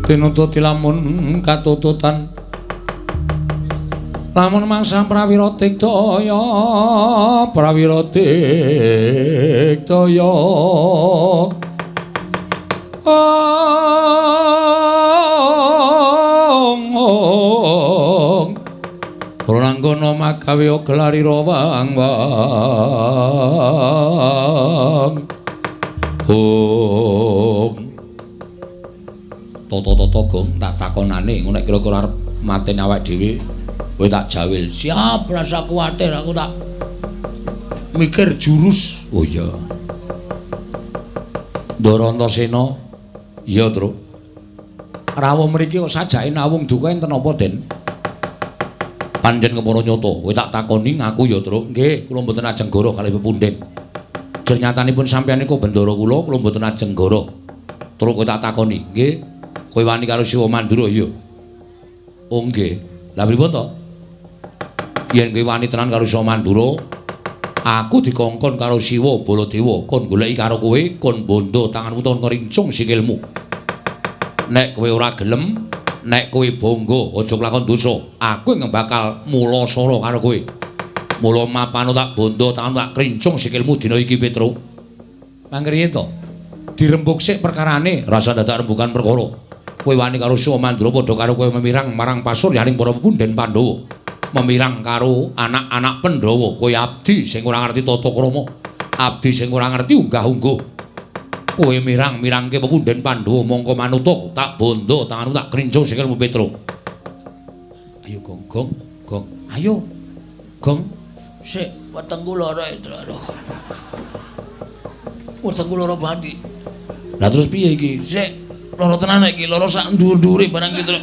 Tinututi lamun katututan lamun mangsa prawira digdaya Ranggana magawe gelarira wang-wang Toto Gong tak takonane ngono nek kira-kira arep mateni awake dhewe kowe tak jawil. Siap rasa kuwatir aku tak mikir jurus. Oh iya. Ndara Antasena. Iya, Tru. Rawuh mriki kok sajake nawung duka enten apa, Den? Panjen kepara nyata. Kowe tak takoni ngaku ya, Tru. Nggih, kula mboten ajeng goro kalih pepunden. Jer nyatanipun sampeyan niku bendara kula mboten ajeng goro. Tru kowe tak takoni, nggih. Kowe wani karo Siwa Mandura ya? Oh nggih. Lah pripun to? Yen kowe wani tenan karo Siwa Mandura, aku dikongkon karo Siwa Baladewa kon goleki karo kowe, kon bondo tanganmu ton ngrincung sikilmu. Nek kowe ora gelem, nek kowe bangga aja klakon dosa, aku yang bakal mula sara karo kowe. Mula mapano tak bondo tanganmu tak krincung sikilmu dina iki Petro. Mangkene to. Dirembuk sik perkarane, rasa dadak rembukan perkara. Kowe wani karo Siwa Mandura padha karo kowe memirang marang pasuryaning para pepunden Pandhawa. Memirang karo anak-anak Pandhawa, kowe abdi sing ora ngerti tata krama, abdi sing ora ngerti unggah-ungguh. Kowe mirang-mirangke pepunden Pandhawa mongko manut tak bondo tanganmu tak krincung sikilmu Petro. Ayo Gong, Gong. Ayo. Gong. Sik wetengku lara itu. Wetengku lara banget. Lah terus piye iki? Sik lara tenan iki, lara sak dhuwur-dhuwure barang gitu.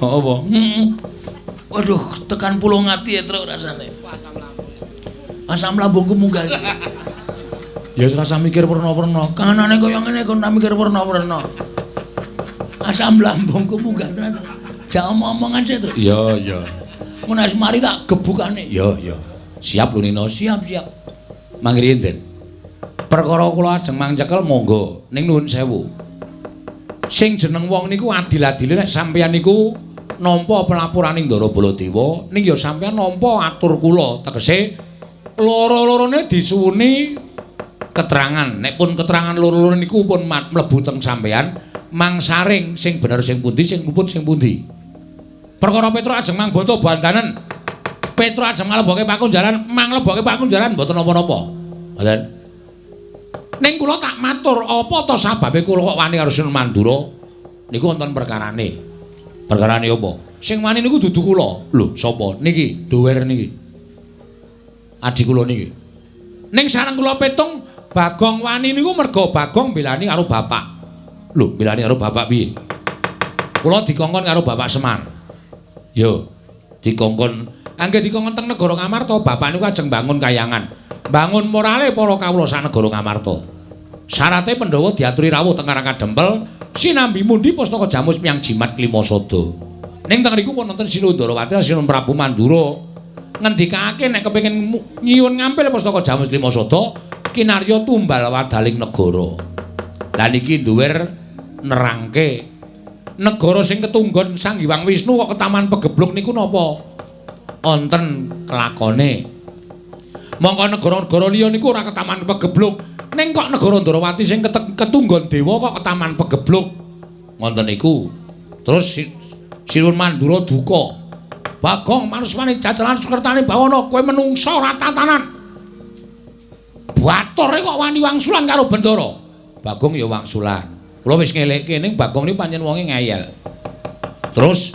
Oh apa? Waduh, tekan pulung ati ya truk rasane. Asam lambungku munggah iki. Ya wis rasa mikir perna-perna. Kanane kaya ngene kok tak mikir perna-perna. Asam lambungku munggah tenan. Jak omong-omongan sik, Truk. Iya, iya. Mun wis mari tak gebukane. Iya, iya. Siap lho Nino, siap. Mangke enten. Perkara kula ajeng mangcekel monggo ning nuwun sewu. Sing jeneng wong niku adil-adile nek sampeyan niku nampa pelapuraning Ndara Baladewa ning ya sampeyan nampa atur kula tegese loro-lorone disuwuni keterangan. Nek pun keterangan loro-loro niku pun mlebu teng sampeyan mangsaring sing bener sing pundi sing luput sing pundi. Perkara Petro ajeng mangboto bandanen. Petro ajeng maleboke pakunjaran, mangleboke pakunjaran mboten napa-napa. Mboten. Ning kula tak matur apa to sababe kula kok wani karo Siwa Mandura? Niku wonten perkarane. Perkarane apa? Sing wani niku dudu kula. Lho, sapa? Niki, Dower niki. Adik kula niki. Ning sareng kula petung Bagong wani niku merga Bagong belani karo bapak. Lho, belani karo bapak piye? Kula dikongkon karo Bapak Semar. Yo, dikongkon. Angge dikongkon teng negara Ngamarta, bapak niku ajeng bangun kayangan. Bangun morale para kawula sak negara Ngamarta. Syarate Pandhawa diaturi rawuh teng Karang Kadempel, sinambi mundi pustaka jamus miyang jimat Klimasada. Ning teng riku pun wonten Sila Ndarawati lan Sila Prabu Mandura ngendikake nek kepengin nyuwun ngampil pustaka jamus Klimasada, kinarya tumbal wadaling negara. Lah niki Dower nerangke negara sing ketunggon Sang Hyang Wisnu kok ketaman pegebluk niku napa? Wonten kelakone. Mongko negara-negara liya niku ora ketaman pegebluk, ning kok negara Ndarawati sing ketunggon dewa kok ketaman pegebluk. Ngoten niku. Terus Siwa Mandura duka. Bagong manusmane jajalan sukertane bawana kowe menungsa ora tatanan. Batore kok wani wangsulan karo Bendara. Bagong ya wangsulan. Kula wis ngelekke ning Bagong niku pancen wonge ngeyel. Terus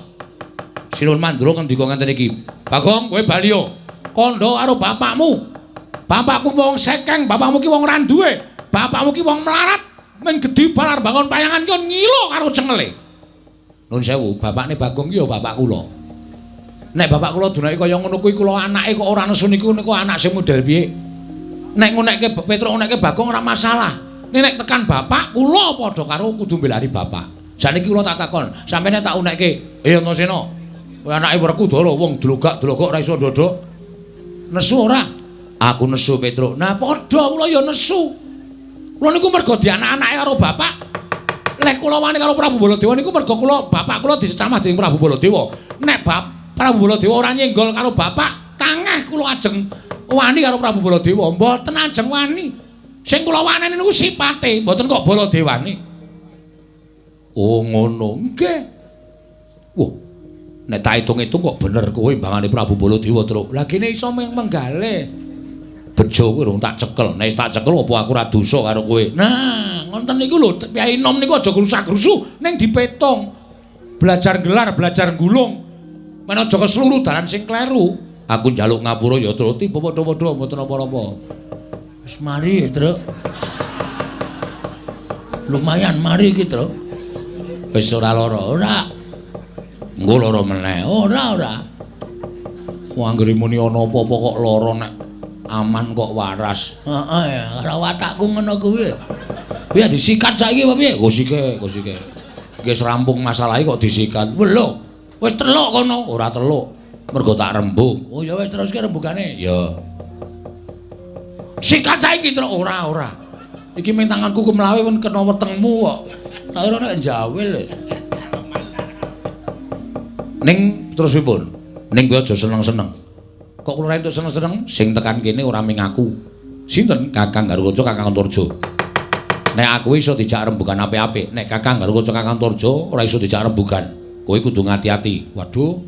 Siwa Mandura ngendika ngenten iki. Bagong kowe bali yo. Kandha karo bapakmu. Bapakku wong sekeng, bapakmu ki wong randuwe. Bapakmu ki wong melarat. Men gedhi balar bangun payangan ki ngilo karo cengele. Nuwun sewu, bapakne Bagong ki ya bapak kula. Nek bapak kula dunake kaya ngono kuwi kula anake kok ora nesu niku anak sing model piye? Nek ngonekke Petro ngonekke Bagong ora masalah. Nek tekan bapak kula padha karo kudu mbelani bapak. Saniki kula tak takon, sampeyan tak unekke, Antasena. Kowe anake Werkudara wong dlogak-dlogok ora iso ndodok. Nesu ora? Aku nesu Petro. Nah padha kula ya nesu. Kula niku mergo di anak-anake karo bapak. Lek kula wani karo Prabu Baladewa niku mergo kula bapak kula disecamah dening Prabu Baladewa. Nek Prabu Baladewa ora nyenggol karo bapak, kangeh kula ajeng wani karo Prabu Baladewa. Mboten ajeng wani. Sing kula waneni niku sipate, mboten kok Baladewane. Oh ngono. Nggih. Wah. Nek tak hitung-hitung kok bener kowe mbangane Prabu Baladewa, Truk. Lah kene iso menggalih. Bejo kowe rung tak cekel. Nek tak cekel apa aku ora dosa karo kowe. Nah, ngoten niku lho, Kyai Nom niku aja grusak-grusu ning dipetung. Belajar gelar, belajar gulung. Men aja kesluru dalan sing kleru. Aku njaluk ngapura ya, Truk. Tiba padha-padha mboten apa-apa. Wis mari, Truk. Lumayan mari iki, Truk. Wis ora lara, ora. Engko lara meneh. Ora. Wong anggere muni ana apa-apa kok lara nek aman kok waras. Heeh, karo watakku ngono kuwi. Piye disikat saiki apa piye? Go sike. Wis rampung masalahe kok disikat. Lho, wis teluk kono. Ora teluk. Mergo tak rembug. Oh ya wis teruske rembugane. Ya. Sikat saiki Truk. Ora. Iki ming tanganku kumlawe pun kena wetengmu kok. Tak ora nek njawil. Ning terus pripun? Ning kowe aja seneng-seneng. Kok kula entuk seneng-seneng sing tekan kene ora ming aku. Sinten? Kakang Garukaca, Kakang Antarja. Nek aku iso dijak rembugan apik-apik, nek Kakang Garukaca, Kakang Antarja ora iso dijak rembugan. Kowe kudu ngati-ati. Waduh.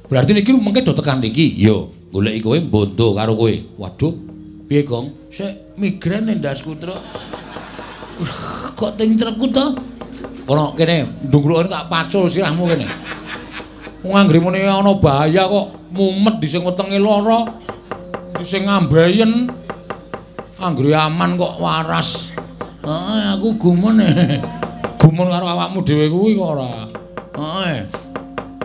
Berarti niki mengke do tekan iki. Iya, goleki kowe bondo karo kowe. Waduh. Piye, Gong? Sik migren ndasku, Truk. Kok tintrepku to? Ono kene, ndungklukane tak pacul sirahmu kene. Wong anggere muni ana bahaya kok mumet di sing wetenge lara, di sing ngambayen. Anggere aman kok waras. Heeh, aku gumun. Gumun karo awakmu dhewe kuwi kok ora. Heeh.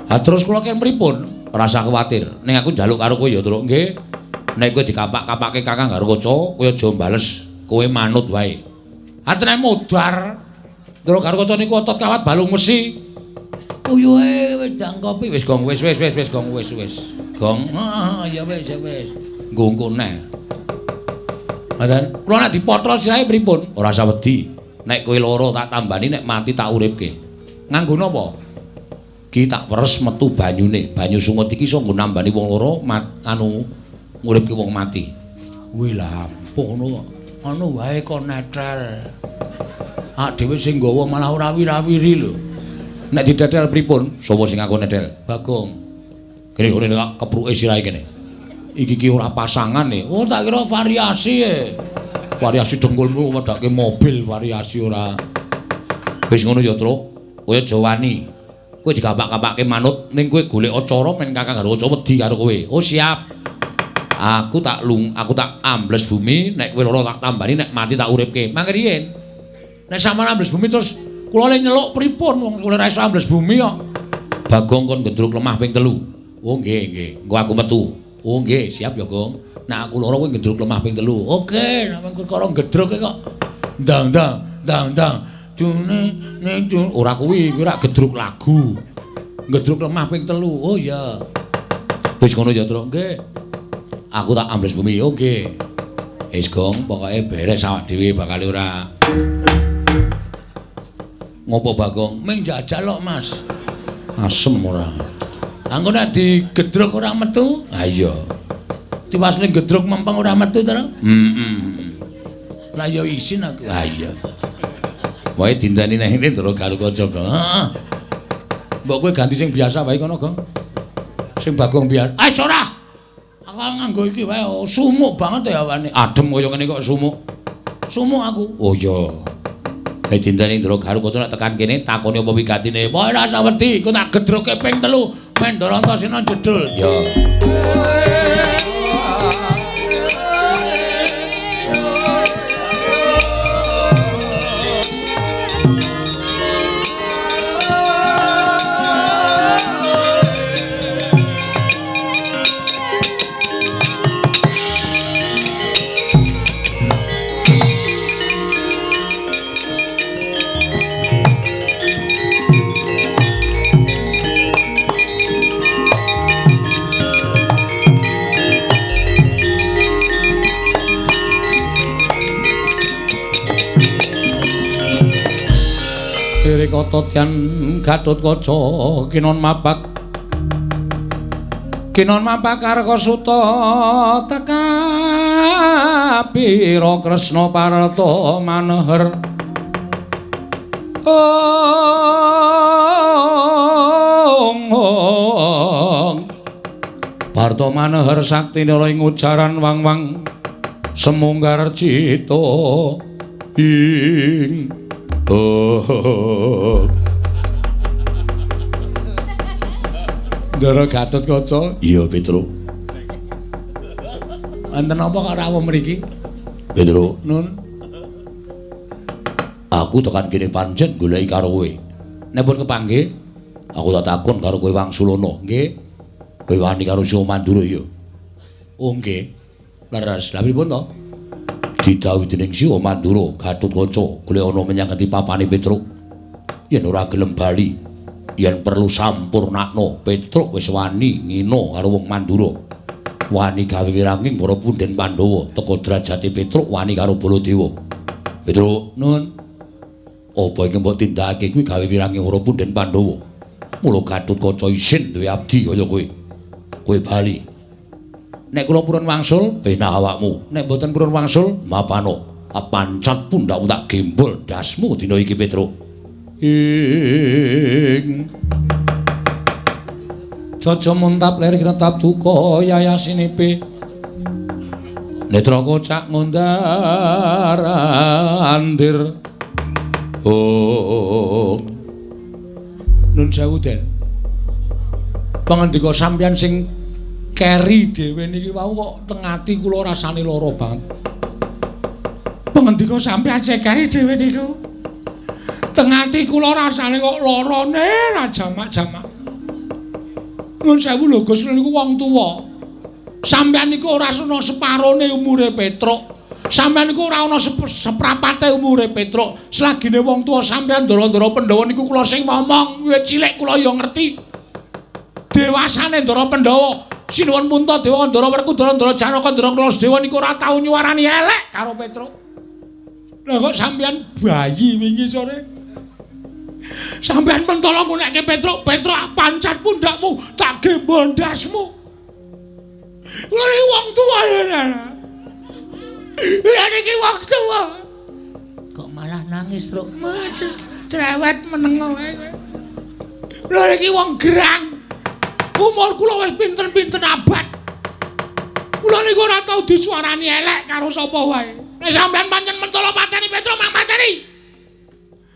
Ha terus kula kene pripun? Ora usah kuwatir. Ning aku njaluk karo kowe ya, Truk, nggih. Nek kowe dikapak-kapake Kakang Garukaca, kowe aja bales, kowe manut wae. Atene modar. Truk Garukaca niku otot kawat balung mesi. Uyuhe wedang kopi wis Gong, wis Gong, wis. Gong, ya wis. Nggo neh. Ngoten. Kula nek dipotol sirahe pripun? Ora usah wedi. Nek kowe lara tak tambani, nek mati tak uripke. Nganggo napa? Ki tak peres metu banyune. Banyu sungut iki iso nggo nambani wong lara nguripke wong mati. Kuwi lampung ngono kok. Anu wae kok netel. Ak dhewe sing nggawa malah ora wira-wiri lho. Nek ditetel pripun? Sapa sing aku netel? Bagong. Kene kok kepruke sirahe kene. Iki ki ora pasangan e. Oh tak kira variasi e. Variasi dengkulmu wedake mobil variasi ora. Wis ngono ya, Truk. Kowe aja wani. Kowe digapak-gapake manut ning kowe golek acara men Kakang Garukaca wedi karo kowe. Oh siap. Aku tak ambles bumi, nek kowe lara tak tambani, nek mati tak uripke. Mangke riyen. Nek sampeyan ambles bumi terus kula le nyeluk pripun wong kula ora iso ambles bumi kok. Bagong kon gendruk lemah ping 3. Oh nggih. Engko aku metu. Oh nggih, siap ya, Gong. Nek aku lara kowe gendruk lemah ping 3. Oke, nek perkara gedruke kok ndang. Dune ora kuwi ora gedruk lagu. Gedruk lemah ping 3. Oh iya. Wis ngono ya, Truk. Nggih. Aku tak ambles bumi. Oke. Wis Gong, pokoke beres awak dhewe bakal ora. Ngopo Bagong? Ming jajal kok, Mas. Asem ora. Angko nek digedruk ora metu? Ha iya. Tiwas ning gedruk mempeng ora metu to? Lah ya isin aku. Ha iya. Wae dindani nang ngene Ndara Garukaca, Gong. Heeh. Mbok kowe ganti sing biasa wae kono, Gong. Sing Bagong biar. Ah, ora. Aku nganggo iki wae sumuk banget ya awane. Adem kaya ngene kok sumuk. Sumuk aku. Oh iya. Dindane Ndara Garukaca nek tekan kene takoni apa wigatine. Wae ora usah wedi, ku tak gedruke ping 3. Men Ndara Antasena jedul. Ya. Dewi Kotodyan Gatotkaca kinon mapak Karkasuta teka pira Kresna Parta maneher Parta maneher sakti ora ing ujaran wang-wang semunggar cita ing Ndara Gatotkaca. Iya, Petro. Wonten apa karo rawuh mriki? Petro, Nun. aku tekan kene pancen goleki karo kowe. Nek pun kepanggih, Aku tak takon karo kowe Wangsulana. nggih. Kowe wani karo Sio Mandura ya? Oh nggih. Leres. Lah pripun to? Didhawuhi dening Sio Mandura Gatotkaca golek ana menyang ngendi papane Petro. Yen ora gelem bali, yen perlu sampurnakno, Petro wis wani ngina karo wong Mandura. Wani gawe wiranging para punden Pandhawa teka derajate Petro wani karo Baladewa. Petro, Nun. apa iki mbok tindakake kuwi gawe wiranging para punden Pandhawa? Mula Gatotkaca isin duwe abdi kaya kowe. Kowe bali. Nek kula purun wangsul, Penah awakmu. nek boten purun wangsul, Mapano, pancat pundakmu tak gembol dasmu dina iki Petro. ing Jaja muntap lir kinetap duka yayasinipe Netra kocak ngundar andir. Oh, Nun sewu Den. Pangandika sampeyan sing keri dhewe niki wau kok teng ati kula rasane lara banget. Pangandika sampeyan sing keri dhewe niku teng ati kula rasane kok larane ra jamak-jamak. Nun sewu lho Gus niku wong tuwa. Sampeyan niku ora ana separone umure Petruk. Sampeyan niku ora ana seprapate umure Petruk. Selagine wong tuwa sampeyan Ndara-ndara Pandhawa niku kula sing ngomong, wiwit cilik kula ya ngerti. Dewasane Ndara Pandhawa, Sinuwun Puntadewa, Ndara Werkudara, Ndara Janaka, Ndara Krasdewa niku ora tau nyuwarani elek karo Petruk. Lah kok sampeyan bayi wingi sore? Sampeyan mentolo ngunekke Petruk, Petruk pancat pundakmu, tak gembol ndasmu. Kula iki wong tuwa lho. Lah niki wong tuwa. Kok malah nangis, Truk? Cerewet meneng wae. Lha niki wong gerang. Umur kula wis pinten-pinten abad. Kula niku ora tau disuarani elek karo sapa wae. Nek sampean pancen mentolo pateni Petruk, mang pateni.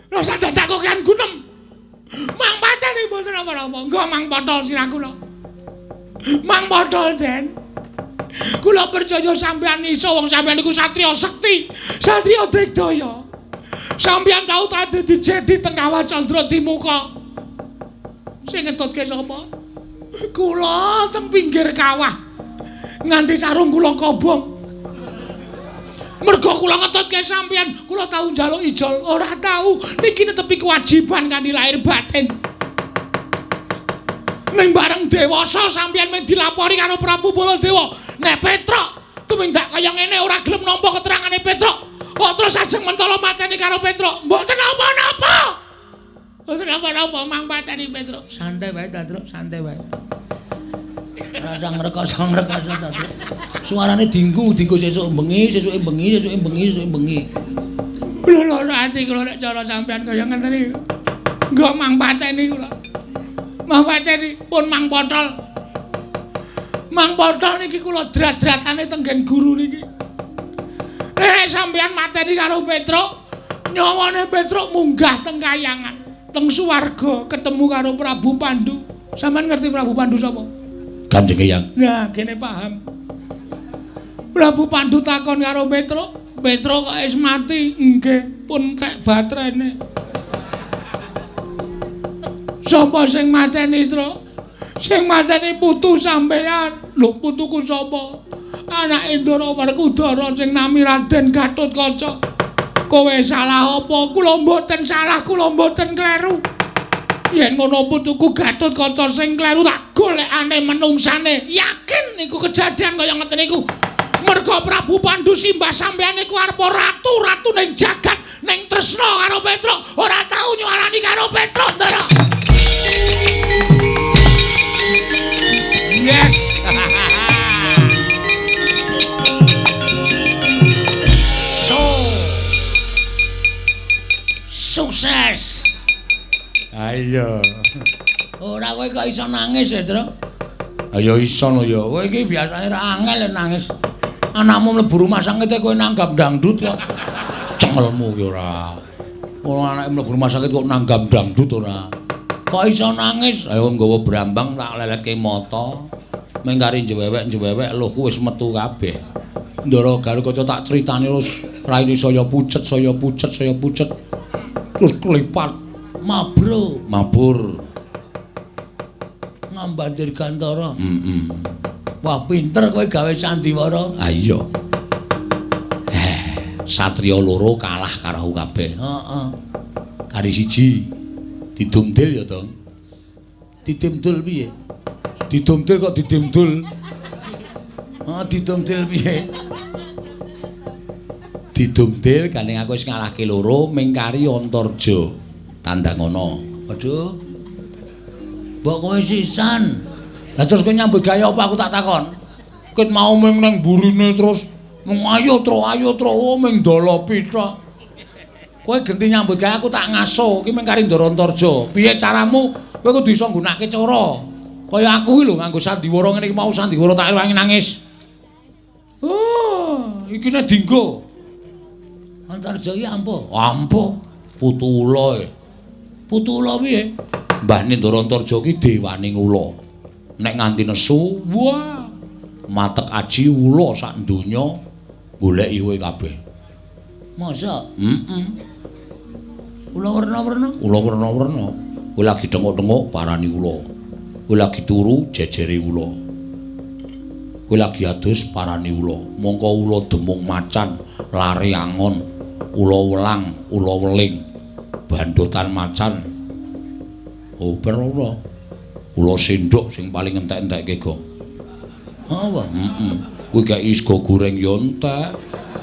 Lha sampeyan tak kokean gunem. Mang pateni mboten apa-apa. Engko mang potol sirah kula. Mang potol, Den. Kula percaya sampeyan iso wong sampeyan niku satriya sekti, satriya digdaya. Sampeyan tau ta dadi jedi teng Kawah Candra Timuka. Sing ngetutke sapa? Kula teng pinggir kawah. Nganti sarung kula kobong. Mergo kula ngetutke sampeyan, kula tau njaluk ijol, ora tau. Niki netepi kewajiban kanthi lahir batin. Ning bareng dewasa sampeyan mung dilapori karo Prabu Baladewa. Nek Petruk tumindak kaya ngene ora gelem nampa keterangane Petruk. Kok terus ajeng mentolo mateni karo Petruk. Mboten napa-napa. Mboten napa-napa mang mateni Petruk. Santai wae ta, Truk, santai wae. Rasa ngrekoso ta, Truk. Suarane dinggu sesuk bengi, sesuke bengi. Lho ati kula nek cara sampean kaya ngeten iki. Engko mang pateni kula. Mang pateni pun mang potol. Mang potol niki kula drat-dratane tenggen guru niki. Sampeyan mateni karo Petruk, nyawane Petruk munggah teng kayangan, teng swarga ketemu karo Prabu Pandu. Sampeyan ngerti Prabu Pandu sapa? Kanjeng Eyang. Nah, kene paham. Prabu Pandu takon karo Petruk, Petruk kok wis mati? Nggih, pun tek batrene. Sapa sing mateni, Truk? Sing mateni putu sampeyan. Lho, putuku sapa? Anake Ndara Werkudara sing nami Raden Gatotkaca. Kowe salah apa? Kula mboten salah, kula mboten kleru. Yen ngono putuku Gatotkaca sing kleru tak golekane menungsane. Yakin niku kejadian kaya ngeten niku. Merga Prabu Pandu simbah sampeyan niku arepa ratu-ratu ning jagat ning tresna karo Petruk, ora tau nyuarani karo Petruk, Ndara. Yes. Sukses. Ayo. Ora kowe kok iso nangis ya, Tru? Ayo iso no ya. Kowe iki biasane ra angel nangis. Anakmu mlebu rumah sakit kowe nanggap dangdut kok. Cengelmu ki ora. Wong anake mlebu rumah sakit kok nanggap dangdut ora. Kok iso nangis? Ayo nggawa brambang tak leletke mata. Mengkari njewewek luhku wis metu kabeh. Ndara Garukaca tak critani terus raine saya pucet. Terus kelipat mabur ngambandir Gantara. Wah pinter kowe gawe sandiwara. Ah iya. Satriya loro kalah karo kabeh. Heeh. Kari siji didumdil ya, Dong. Didimdul piye? Didumdil kok didimdul. Didumdil piye? Didumdil gane aku wis ngalahke loro mingkari Antarja. Tandangono. Waduh. Mbok kowe sisan. Lah terus kowe nyambut gawe apa aku tak takon? Ket mau ming nang burine terus mung ayo tro ming dolopi tok. Kowe genti nyambut gawe aku tak ngaso iki mingkari Ndara Antarja. Piye caramu? Kowe kudu iso nggunakake cara. Kaya aku iki lho nganggo sandiwara ngene iki mau sandiwara tak ewangi nangis. Iki nek dinggo. Antarja iki ampuh. Ampuh. Putula. Putula piye? Mbahne Ndara Antarja ki dewaning ula. Nek nganti nesu, wah, matek aji ula sak donya goleki kowe kabeh. Masa? Ula warna-warna. Kowe lagi tengok-tengok parani ula. Kowe lagi turu jejere ula. Kowe lagi adus parani ula. Mongko ula demung macan, lare angon, ula welang, ula weling, bandotan macan. Oh, ben ula. Ula sendok sing paling entek-entekke go. Apa? Kuwi kei sego goreng yo entek,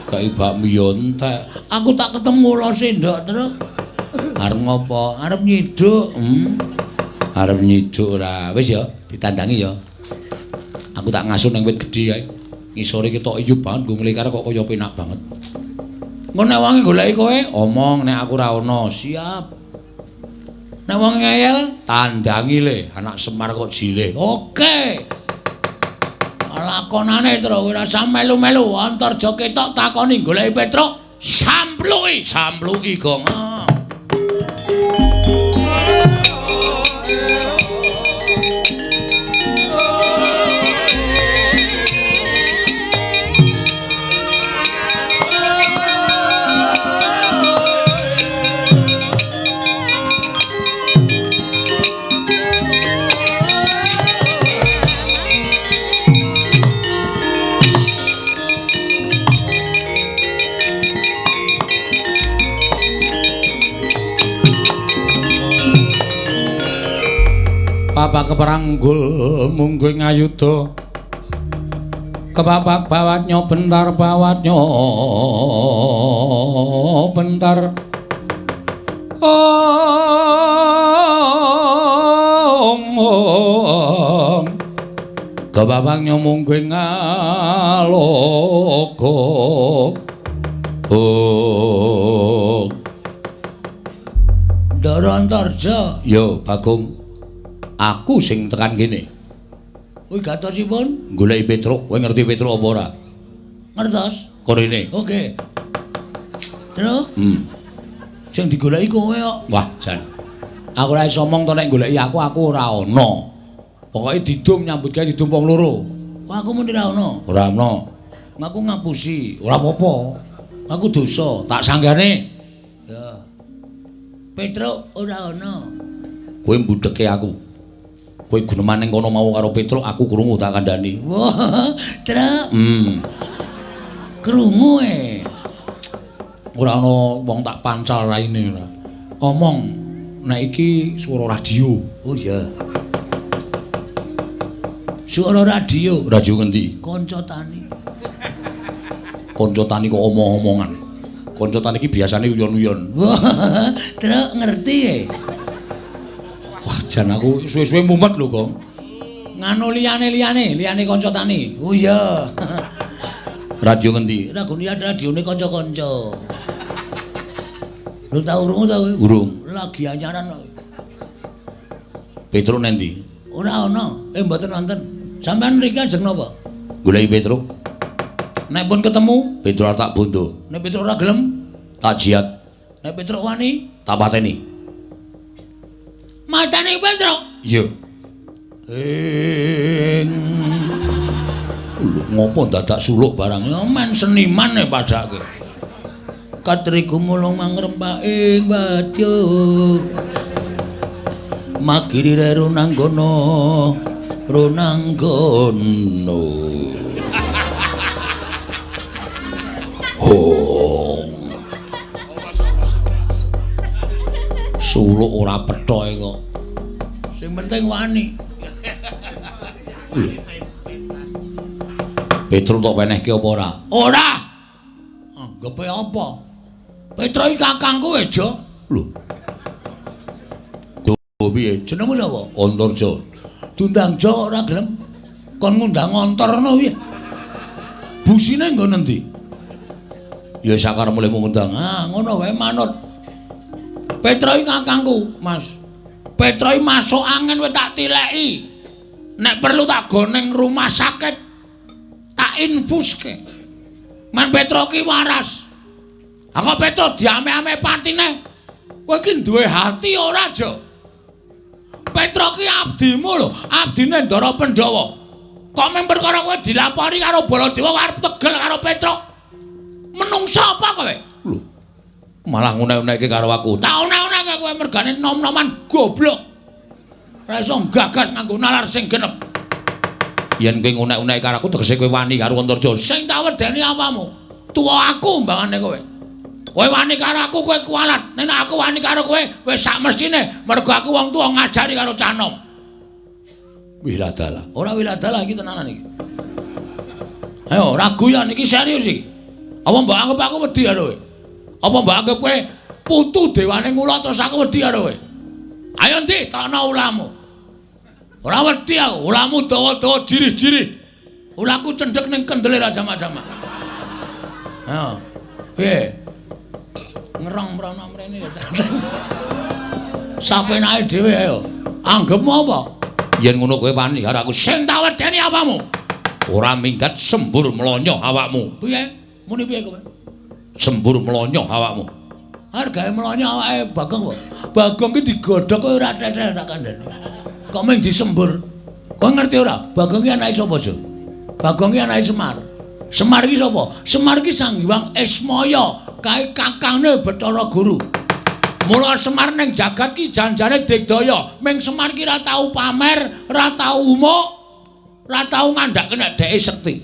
kei bakmi yo entek. Aku tak ketemu ula sendok, Tru. Arep ngopo? Arep nyiduk. Arep nyiduk ora. Wis ya, ditandangi ya. Aku tak ngasuh ning wit gedhi ae. Ngisore ketok iyup banget, nggo nglikar kok kaya penak banget. Ngono nek wong goleki kowe, Omong nek aku ra ono, siap. nek wong ngeyel, Tandangi le, anak Semar kok jile. oke. Lakonane Tru, ora usah melu-melu. Antarja ketok takoni goleki Petruk, sampluki gong. Bapak keperanggul munggu ngayuda kebapak bawatnya bentar kebabaknya munggu ngalogo Ndara Antarja. Yo Bagong, aku sing tekan kene. Kuwi gatosipun Goleki Petruk, kowe ngerti Petruk apa ora? ngertos? Korene. Oke. Tru, sing digoleki kowe kok. Wah, jan. Aku ora iso omong to nek goleki aku ora ana. Pokoke didum nyambut gawe didum wong loro. Wah, aku muni ra ono. Ora ana. Aku ngapusi. Ora apa-apa. Aku dosa. Tak sanggane. Ya. Petruk ora ono. Kowe mbudheke aku. Kowe guneman ning kono mau karo Petruk, aku krungu tak kandhani. Wah, Truk. Krungu Ora ana wong tak pancal raine ora. Omong nek iki swara radio. Oh iya. Suara radio. Radio ngendi? Kanca tani. Kanca tani kok omong-omongan. kanca tani iki biasane uyon-uyon. Wah, Truk ngerti ya. Wah, jan aku suwe-suwe mumet lho, Kong. Nganu liyane kanca tani. Oh iya. Radio ngendi? Radione kanca-kanca. Lu tau urung ta kowe? Urung. Lagi anyaran. Petro nendi? Ora ana, mboten wonten. Sampeyan mriki ajeng napa? Goleki Petro. Nek pun ketemu, Petro tak bondo. nek Petro ora gelem, Tak jiat, nek Petro wani, tak pateni. matane Petro. Iya. Lho, ngopo dadak suluk barang? Ya men seniman e padake. Katriku mulung mangrempak badya. Magiri runanggono. Suluk ora pethoke kok. Sing penting wani. Petro tok wenehke apa ora? Ora. Anggepe apa? Petro iki kakangku ejo. Lho. Go piye? Jenengmu napa? Antarja. Dundangja ora gelem. Kon ngundang ngontorno piye? Busine nggo nendi? Ya sakaremu lek ngundang. Ah, ngono wae manut. Petro iki kakangku, Mas. Petro iki masuk angin wis tak tileki. Nek perlu tak goneng rumah sakit. Tak infuske. Man Petro ki waras. Aku Petro diame-ame patine. Kowe ki duwe hati ora, Jo? Petro ki abdimu lho, abdine Ndara Pandhawa. Kok mung perkara kowe dilapori karo Baladewa arep tegel karo Petro? Menungsa apa kowe? Lho. Malah ngune-uneke karo aku. Tak une-uneke kowe mergane nom-noman goblok. Ora iso gagas nganggo nalar sing genep. Yen kowe ngune-uneke karo aku tegese kowe wani karo Antarja. Sing tak wedeni apamu? Tuwa aku mbangane kowe. Kowe wani karo aku kowe kualat. Nek aku wani karo kowe wis sak mestine mergo aku wong tuwa ngajari karo cah nom. Wiladalah. Ora wiladalah iki tenanan iki. Ayo raguyan iki serius iki. Apa mbok anggap aku wedi karo kowe? Apa mbok anggap kowe putu dewane ngula terus aku wedi karo kowe? Ayo ndi takno ulamu. Ora wedi aku, ulamu dawa-dawa jirih-jirih. Ulaku cendhek ning kendele ra sama-sama. Ayo. Piye? Ngerong mrono mrene ya. Sapenake dhewe ayo. Anggepmu apa? Yen ngono kowe wani karo aku. Sing tak wedeni apamu? Ora minggat sembur melonyo awakmu. Piye? Muni piye kowe? Sembur melonyo awakmu. Hargae melonyo awake Bagong kok. Bagong ki digodhog kowe ora tetel tak kandhani. Kok mung disembur. Kowe ngerti ora? Bagong ki anake sapa, Jo? Bagong ki anake Semar. Semar ki sapa? Semar ki Sang Hyang Ismaya, kae kakangne Bathara Guru. Mula Semar ning jagat ki janjane digdaya. Ming Semar ki ra tau pamer, ra tau umuk, ra tau ngandhake nek dheke sekti.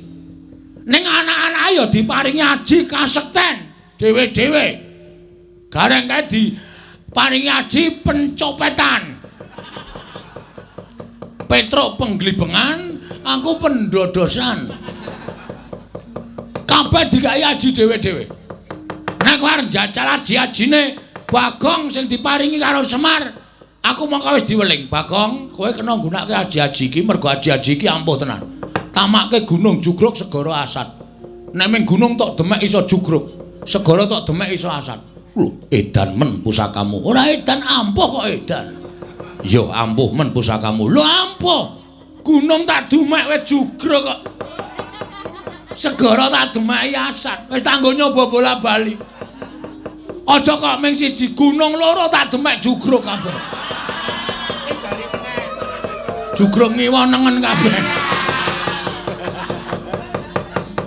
Ning anak-anake ya diparingi aji kasekten dhewe-dhewe. Gareng kae diparingi aji pencopetan. Petro pengglibengan, aku pendodosan. Kabeh dikai aji dhewe-dhewe. Nek kowe arep njajal aji-ajine Bagong sing diparingi karo Semar, aku mongko wis diweling. Bagong, kowe kena nggunakake aji-aji iki mergo aji-aji iki ampuh tenan. Tamake gunung jugruk segara asat. Nek ming gunung tok demek iso jugruk, segara tok demek iso asat. Lho, edan men pusakamu. Ora edan ampuh kok edan. Yo ampuh men pusakamu. Lho ampuh. Gunung tak demek wis jugruk kok. Segara tak demeki asat. Wis tak nggo nyoba bola-bali. Aja kok ming siji gunung loro tak demek jugruk kabeh. Jugruk ngiwa nengen kabeh.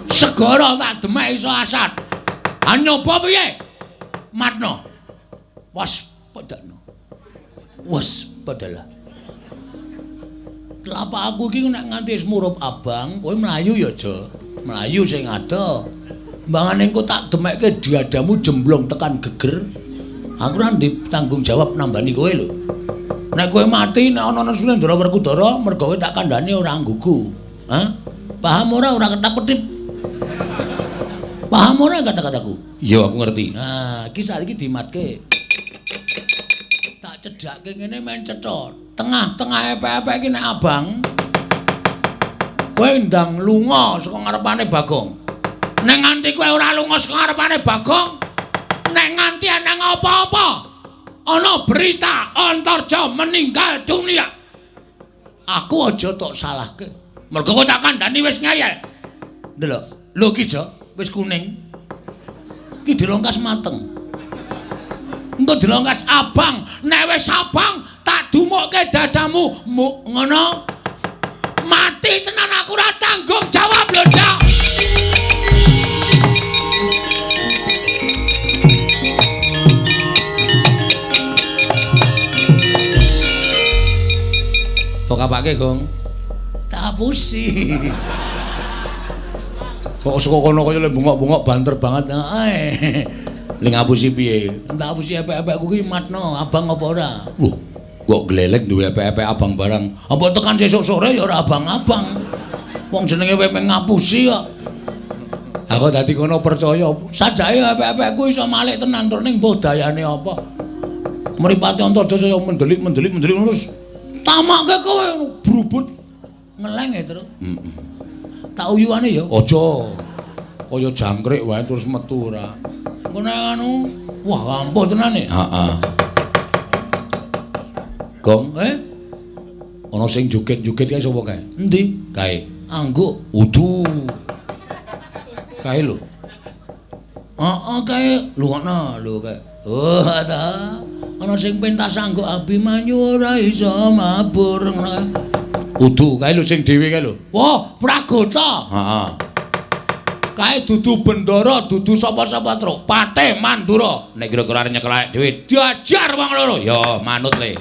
Segara tak demek iso asat. Ha nyoba piye? Matno. Waspadana. Waspadalah. Kelapa aku iki nek nganti wis murup abang, kowe mlayu ya aja. Mlayu sing ado. Mbangane engko tak demekke diadamu jemblong tekan geger. Aku ora ndek tanggung jawab nambani kowe lho. Nek kowe mati nek ana nesune Ndara Werkudara, mergo kowe tak kandhani ora nggugu. Hah? Paham ora ketap-ketip? Paham ora kata-kataku? Iya, aku ngerti. Nah, iki saiki dimatke. Tak cedhake ngene men cetha. Tengah-tengah epek-epek iki nek abang kowe ndang lunga saka ngarepane Bagong. Nek nganti kowe ora lunga saka ngarepane Bagong, nek nganti ana apa-apa, ana berita Antarja meninggal dunia. Aku aja tok salahke. Mergo kowe tak kandhani wis ngayal. Ndelok. Lho ki Jo, wis kuning. Ki dilongkas mateng. Engko dilongkas abang, nek wis abang tak dumukke dadamu. Ngono. Mati tenan aku ora tanggung jawab lho, Cak. Tok apake, Gong? Tak apusi. Kok saka kono kaya le bungok-bungok banter banget. Le ngapusi piye? Tak apusi epek-epekku ki matno, abang apa ora? Loh, kok glelek duwe epek-epek abang barang. Apa tekan sesuk sore ya ora abang-abang. Wong jenenge wemeng ngapusi kok. Aku dadi kono percaya sajake epek-epekku iso malik tenan tur ning mbah dayane apa. Mripate Antarja saya mendelik terus tamakke kowe brubut ngeleng ya terus. Tak uyuane ya. Aja. Kaya jangkrik wae terus metu ora. Ngono anu, wah ampuh tenan e. Heeh. Gong, ana sing joget-joget kae sapa kae? Endi? Kae. Angguk. Udu. Kae lho. Heeh kae lungono lho kae. Oh, ta. Ana sing pentas angguk Abimanyu ora iso mabur ngono kae. Udu kae lho sing dhewe kae lho. Wah, Pragota. Heeh. Kae dudu Bendara, dudu sapa-sapa truk. Patih Mandura. Nek kira-kira arep nyekel awake dhewe diajar wong loro. Ya manut le.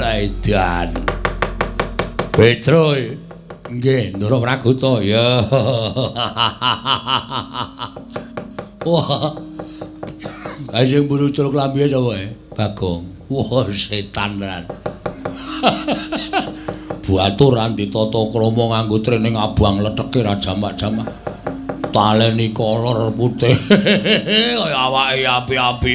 Laidan. Petro. Nggih, Ndara Pragota ya. Wah. Kae sing burucul klambihe sapa e? Bagong. Wah, setan tenan. Buaturan ditata krama nganggo trening abang letheke ra jamak-jamak. Taleni kolor putih kaya awake api-api.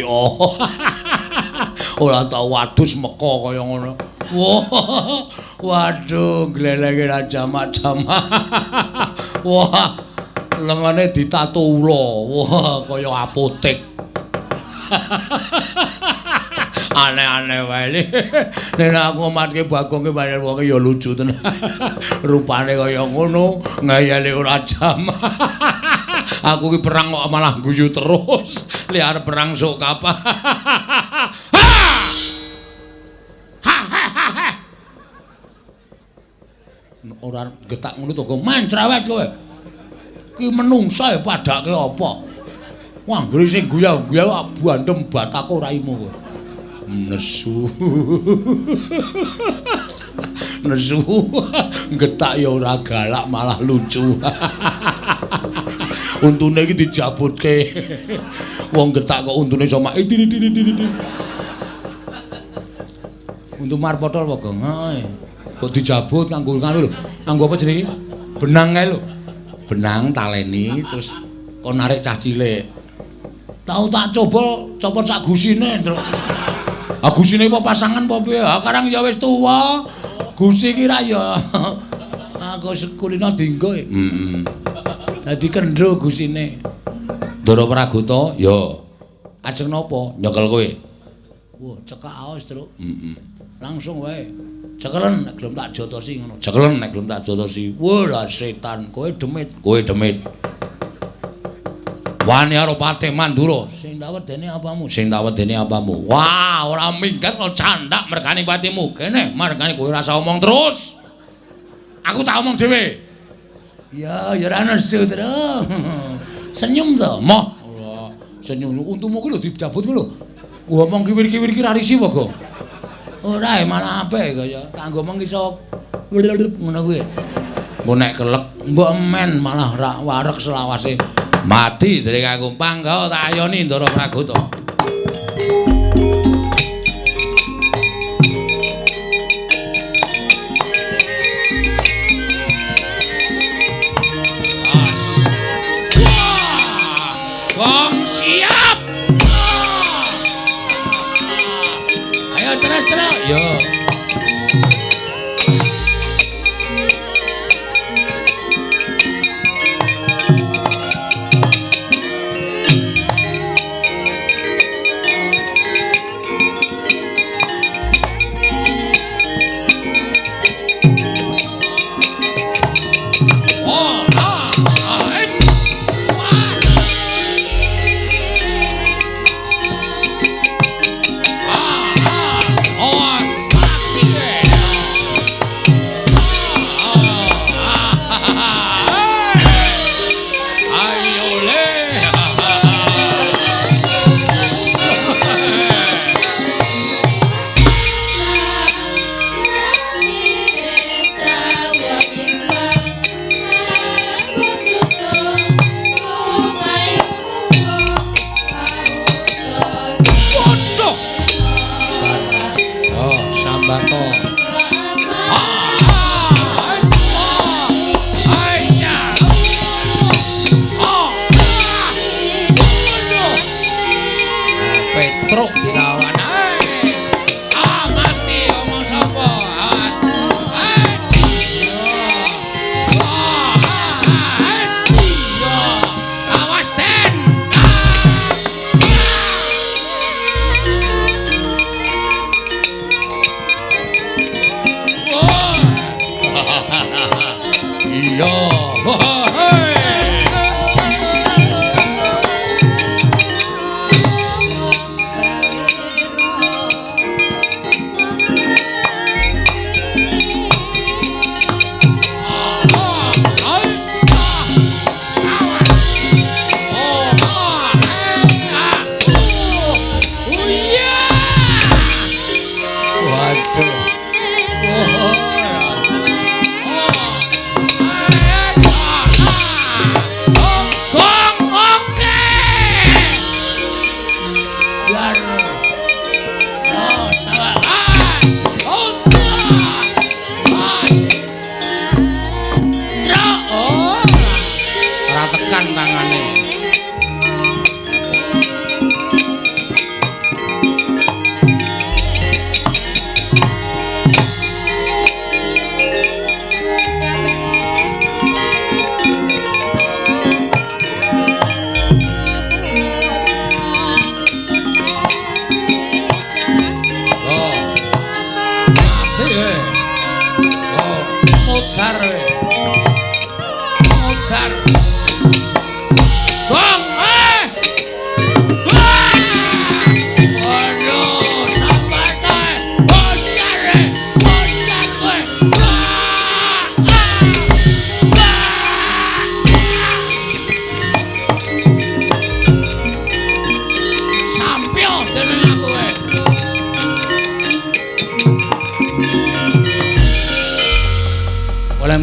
Ora tau wadus meko kaya ngono. Wah, waduh, gleleke ra jamak-jamak. Wah, lengane ditato ula. Wah, kaya apotek. Aneh-aneh wae. Nek aku matke Bagong ki pancen wong ya lucu tenan. Rupane kaya ngono, ngayale ora jamak. Aku ki perang kok malah guyu terus. Li arep perang sok kapan. Ora getak ngono to, Gong. Mancrawet kowe. Ki menungsa ya padake apa? Wah, nggri sing guyah-guyah bandem batako raimu kowe. Nesu. Nesu. Getak ya ora galak malah lucu. Untune iki dijabutke. Wong getak kok untune iso mak. Untu marpotol apa, Gong? Heeh. Kok dijabut kanggo lho. Kanggo apa jenenge? Benang kae lho. Benang taleni terus kok narik cah cilik. Tau tak coba copot sak gusine, Nduk. Ah gusine apa pasangan apa piye? Ah karang ya wis tuwa. Gusi ki ra ya. Aku kulino dinggo. Heeh. Dadi kendro gusine. Ndara Pragota, ya. Ajeng napa? Nyekel kowe. Wah, cekak aos, Truk. Heeh. Langsung wae. Cekelen nek gelem tak jotosi ngono. Cekelen nek gelem tak jotosi. Wah, lah setan, kowe demit. Kowe demit. Wani karo Patih Mandura. Sing tak wedeni apamu? Sing tak wedeni apamu? Wah, ora minggat kok candak mergane patimu. Kene mergane kowe rasa omong terus. Aku tak omong dhewe. Ya ora nesu to. Senyum to. Moh. Senyum untumu kuwi lho dicabut kuwi lho. Ngomong kiwir-kiwir ki ra risi wae, ora malah apik kaya kanggo omong iso ngono kuwi. Engko nek kelek mbok men malah ra wareg selawase. Mati dening aku panggawa tak ayoni Ndara Pragota. Wong siap. Ayo terus. Yo.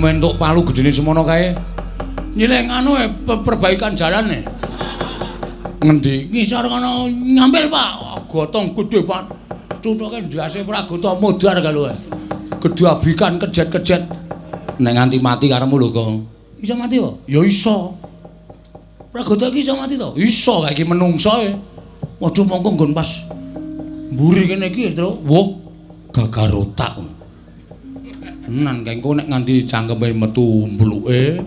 Mentuk palu gedene semono kae. Nyilih anu perbaikan jalan. Ngendi? Ngisor kono ngambil, Pak. Gotong gedhe, Pak. Cuthuke ndase Pragota modar kalau. Gedhe abikan kejet-kejet. Nek nganti mati karemu lho kok. Iso mati kok? Ya iso. Pragota iki iso mati to? Iso kae iki menungso e. Waduh mongko nggon pas mburi kene iki, Tru. Wah, gagar otak. Tenan kae engko nek nganti cangkeme metu mbluke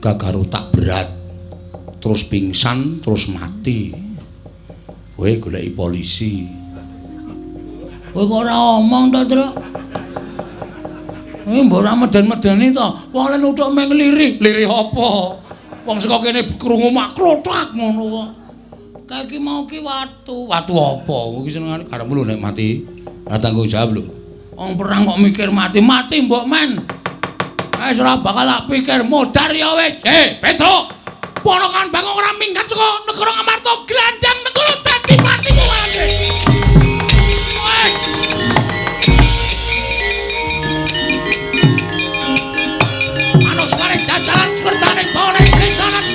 gagar otak berat. Terus pingsan, terus mati. Kowe goleki polisi. Kowe kok ora omong to, Tru? Mbok ora meden-medeni to. Wong lan uthuk meng lirih. Lirih apa? Wong saka kene krungu mak klothak ngono kok. Kae iki mau ki watu. Watu apa? Iki senengane karepmu lho nek mati. Ora tanggung jawab lho. Wong perang kok mikir mati mbok men. Wis ora bakal tak pikir modar ya wis. Petro. Ponokan Bagong ora minggat saka negara Ngamarta glandang negara dadi matimu wae. Wes. Manus kare jajaran sertane bone blisanan.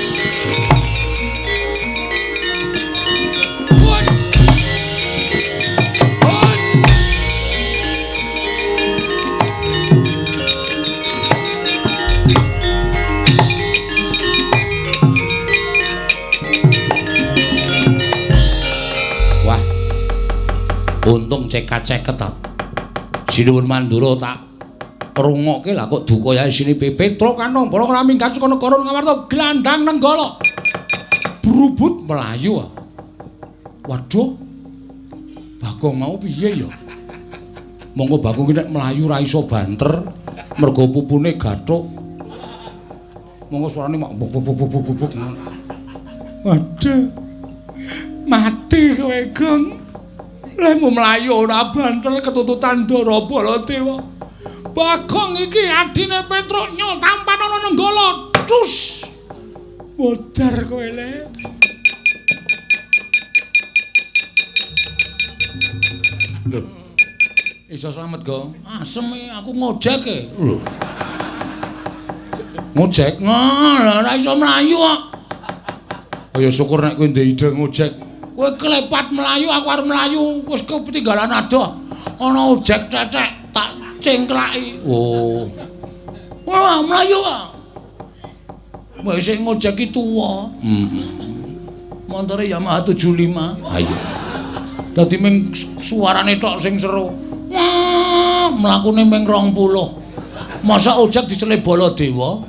Untung ceket-ceket ta. Sinuwun Mandura tak rungokke lah kok duka yae sini Petro kanong para ora minggat saka negara Ngamarta glandang nenggala. Brubut melayu. Waduh. Bagong mau piye ya? Monggo Bagong nek melayu ra iso banter mergo pupune gathuk. Monggo suarane mak buk. Waduh. Mati kowe, Gong. Lemu mlayu ora banter ketututan Dara Baladewa. Bagong iki adine Petruk nyol tampan ana nenggala. Dus. Modar kowe le. Lho. Iso slamet, Go. Asem aku ngojek e. Lho. Ngojek? Nah, ora iso mlayu kok. Oh ya syukur nek kowe ndek ide ngojek. Kowe klepat melayu, aku arep melayu, wis ketinggalan adoh. Ana ojek cecek tak cengklaki. Oh. Wah, melayu kok. Wis sing ngojek iki tuwa. Montore Yamaha 75. Ayo. Dadi ming suarane tok sing seru. Wah, mlakune ming 20. Masa ojek dicelip Baladewa?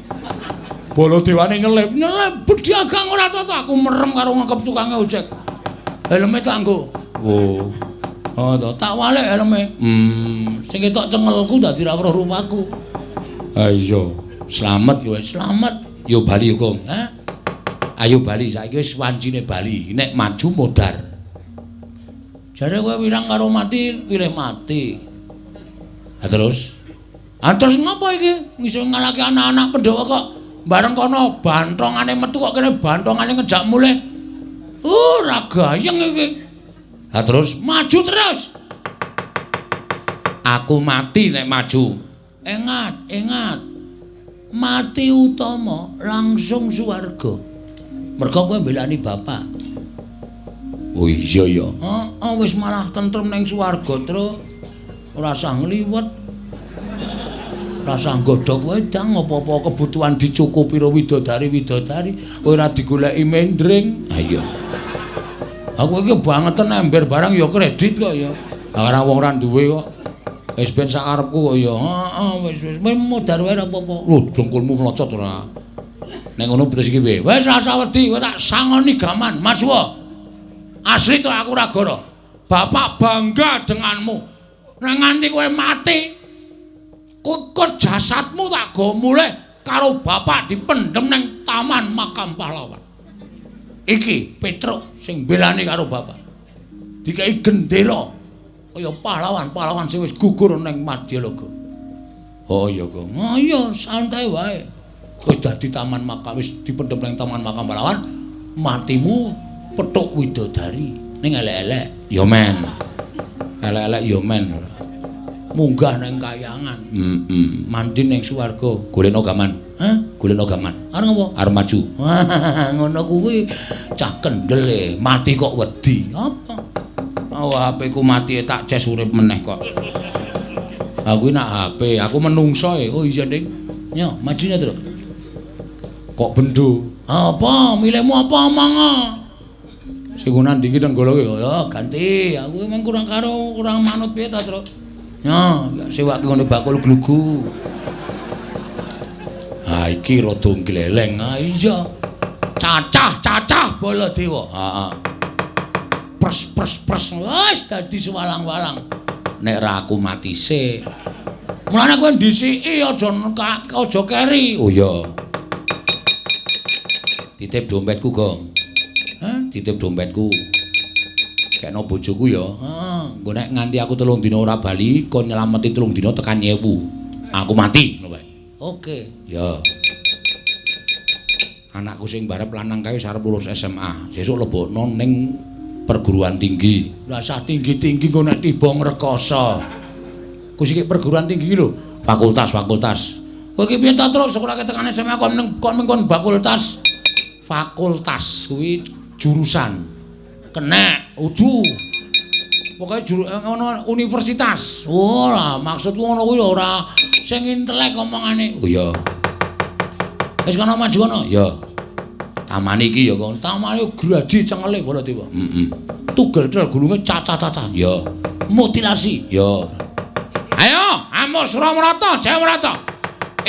Baladewane nyelip bediagang ora to aku merem karo ngekep tukange ojek. Helme tak nggo. Oh. Oh, tak walik helme. Sing ketok cengelku dadi ra weruh rupaku. Ha iya. Slamet yo wis, slamet. Yo bali yo, Gong. Ayo bali saiki wis wancine bali. Nek maju modar. Jare kowe wirang karo mati, pilih mati. Terus? Terus ngapa iki? Ngiso ngalake anak-anak Pandhawa kok bareng kono bantongane metu kok kene bantongane ngejak mulih. Ora gayeng iki. Ha terus maju terus. Aku mati nek maju. Ingat. Mati utama langsung swarga. Mergo kowe mbelani bapak. Oh iya ya. Wis malah tentrem ning swarga, Tru. Ora usah ngliwet. Ora usah nggodhog wedang apa-apa kebutuhan dicukupi karo widodari. Kowe ora digoleki mendring. Ha iya. Aku iki bangetan ember barang ya kredit kok ya. Ora wong ora duwe kok. Wis ben sak arepku kok ya. Wis modar wae ora apa-apa. Lho, dengkulmu mlocot ora. Nek ngono terus iki piye? Wis ora usah wedi, kowe tak sangoni gaman. Maju. Asli to aku ora goro. Bapak bangga denganmu. Nek nganti kowe mati, kok jasadmu tak go mulih karo bapak dipendhem ning Taman Makam Pahlawan. Iki Petruk sing belani karo bapak. Dikai gendera kaya pahlawan sing wis gugur ning Madyalaga. Oh iya, Gong. Oh iya, santai wae. Wis dadi Taman Makam, wis dipendhem ning Taman Makam Pahlawan, matimu petuk widodari. Ning elek-elek ya men. Elek-elek ya men. Munggah ning kayangan. Mandi ning swarga, golekno gaman. Golekno gaman. Arep ngopo? Arep maju. Ngono kuwi cah kendel mati kok wedi. Apa? HP ku mati tak ces urip meneh kok. Aku nak HP, aku menungso Oh iya, Ding. Yo, majunya terus. Kok bendo? Apa? Milihmu apa omong? Sing nang ndi nang golo yo ganti. Aku memang kurang manut piye ta, Tru? Ya, sewake ngene bakul glugu. Ha iki rada gleleng. Ha iya. Cacah Baladewa. Heeh. Pres wis dadi sewalang-walang. Nek ra aku mati sik. Mulane kowe ndhisiki aja keri. Oh iya. Titip dompetku, Gong. Hah? Titip dompetku. Kekno bojoku ya. Engko nek nganti aku 3 dina ora bali, kon nyelameti 3 dina tekan 1000. Aku mati ngono wae. Oke. Ya. Anakku sing barep lanang kae arep lulus SMA. Sesuk lebokno ning perguruan tinggi. Lah sah tinggi-tinggi kok nek tiba ngrekoso. Ku sik perguruan tinggi lho, fakultas. Kowe iki piye ta terus sekolah tekan SMA kon fakultas? Fakultas kuwi jurusan. Kenek, udu. Pokoke ngono universitas. Oh lah, maksudku ngono kuwi ora sing intelek omongane. Oh iya. Wis kono maju kono. Ya. Taman iki ya kon. Tamane gradi cengele bola tiba. Tugel-tugel gulunge caca-caca. Ya. Mutilasi. Ya. Ayo, amuk Suramrata, Jayawrata.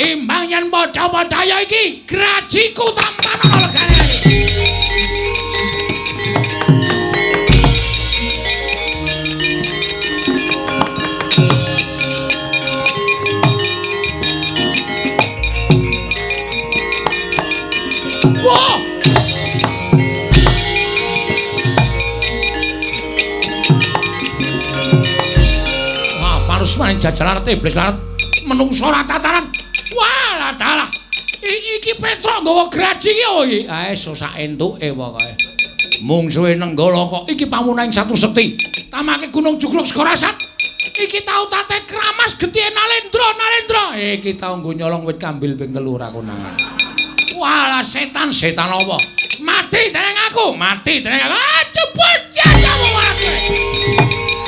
Imbang yen padha-padha ya iki grajiku tampana legane. Wah! Wah, parusman jajaran iblis larat menungso ora tataran. Wah, lah dalah. Iki Petruk nggawa graji iki oh iki. Ae sak entuke pokoke. Mungsuhe Nenggala kok iki pamunaing satu sekti. Tamake Gunung Jugruk Sekorasat. Iki tau tate kramas getih Nalendra. Iki tau nggo nyolong wit kambil ping 3 ora konangan. Walah setan apa? Mati dening aku. Ah, cepet jajamu mati.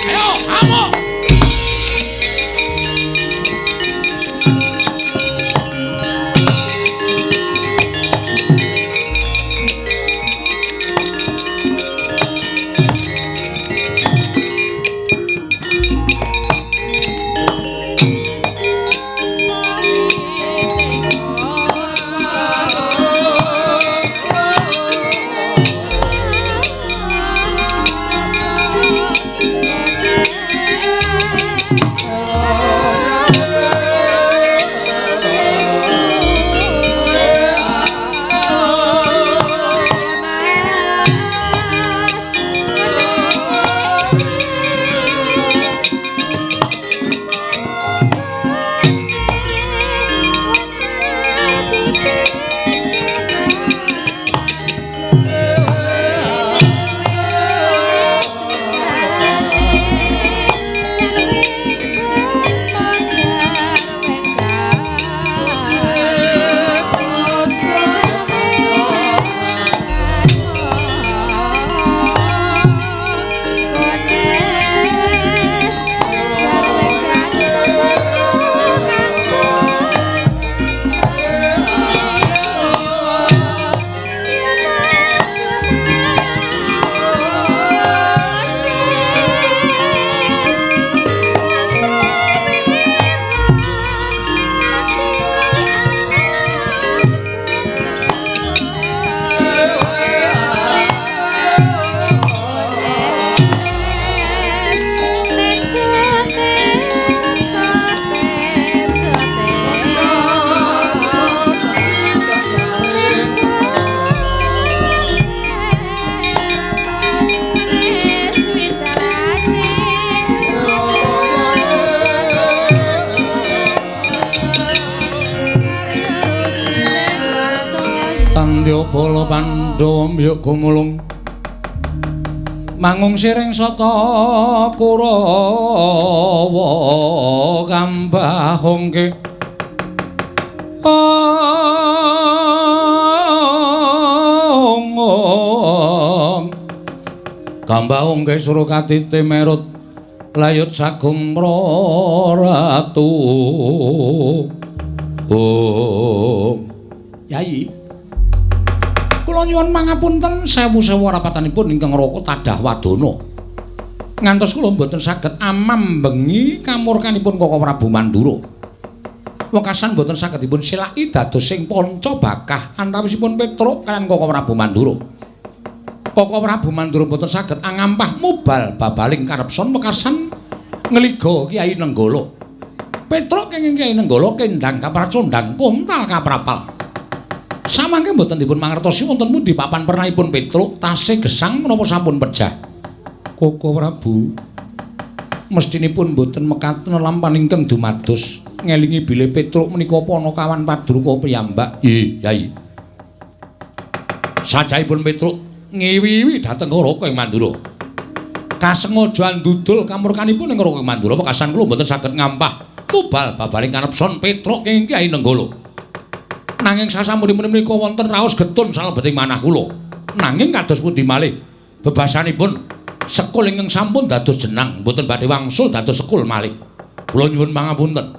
Ayo, amuk. Bala Pandhawa mbiyuk gumulung mangung siring sata Kurawa kambahongke kambahongke Surakati Timerut layut sagung Ratu Yai kula nyuwun mangapunten sewu-sewu rapatanipun ingkang raka tadah wadana. Ngantos kula mboten saged amam bengi kamurkanipun Koko Prabu Mandura. Wekasan mboten saged dipun silaki dados sing panca bakah antawisipun Petruk kaliyan Koko Prabu Mandura. Koko Prabu Mandura mboten saged angampah mubal babaling karepson wekasan ngliga Kyai Nenggala. Petruk kenging Kyai Nenggala kendhang kapracondhang kuntal kaprapal. Samangke mboten dipun mangertosi wonten pundi papan pernahipun Petruk tasih gesang menapa sampun pejah. Koko Prabu mestinipun mboten mekaten lampahan ingkang dumados ngelingi bilih Petruk menika Panakawan Padruka piyambak. Nggih, Yai. Sajaipun Petruk ngiwi-iwi dhateng Raka ing Mandura. Kasengaja ndudul kamurkanipun ing Raka ing Mandura wekasan kula mboten saged ngampah mubal babaring kanepson Petruk ing Kyai Nenggala. Nanging sasampunipun menika wonten raos getun salebeting manah kula. Nanging kados pundi malih bebasanipun sekul ingkang sampun dados jenang mboten badhe wangsul dados sekul malih. Kula nyuwun pangapunten.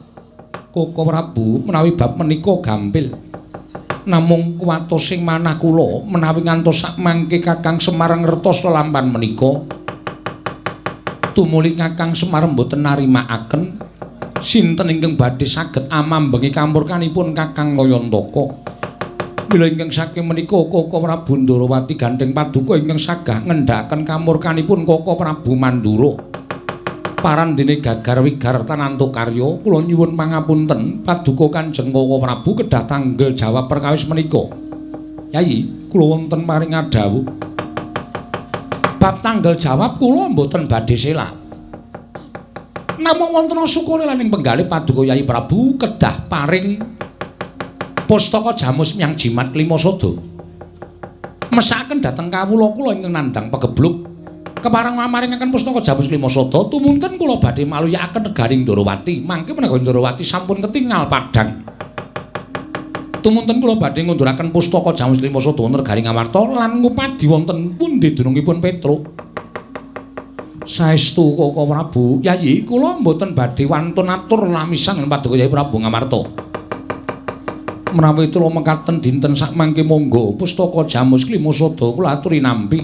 Koko Prabu menawi bab menika gampil. Namung kuwatosing manah kula menawi ngantos sak mangke Kakang Semar ngertos lelampahan menika. Tumuli Kakang Semar mboten narimakaken sinten ingkang badhe saged amambengi kamurkanipun Kakang Kayantaka. Mila ingkang saking menika Koko Prabu Ndarawati gandeng paduka ingkang sagah ngendhakaken kamurkanipun Koko Prabu Mandura. Parandene gagar wigar tanantuk karya kula nyuwun pangapunten paduka Kanjeng Koko Prabu kedah tanggel jawab perkawis menika. Yai, kula wonten paring adhawuh. Bab tanggel jawab kula mboten badhe selak. Namung wonten sukune laning penggalih paduka Yai Prabu kedah paring pustaka jamus miyang jimat Klimasada. Mesakaken dhateng kawula kula ingkang nandhang pagebluk kepareng mamaringaken pustaka jamus Klimasada tumunten kula badhe maluyakaken negaring Ndarawati. Mangke menawa Ndarawati sampun ketingal padhang. Tumunten kula badhe ngunduraken pustaka jamus Klimasada wonten negaring Amarta lan ngupadi wonten pundi dunungipun Petruk. Saestu Koko Prabu, Yayi, kula mboten badhe wantun atur lamisan paduka Yai Prabu Ngamarta. Menawi kula mekaten dinten sakmangke monggo pustaka jamus Klimasada kula aturi nampi.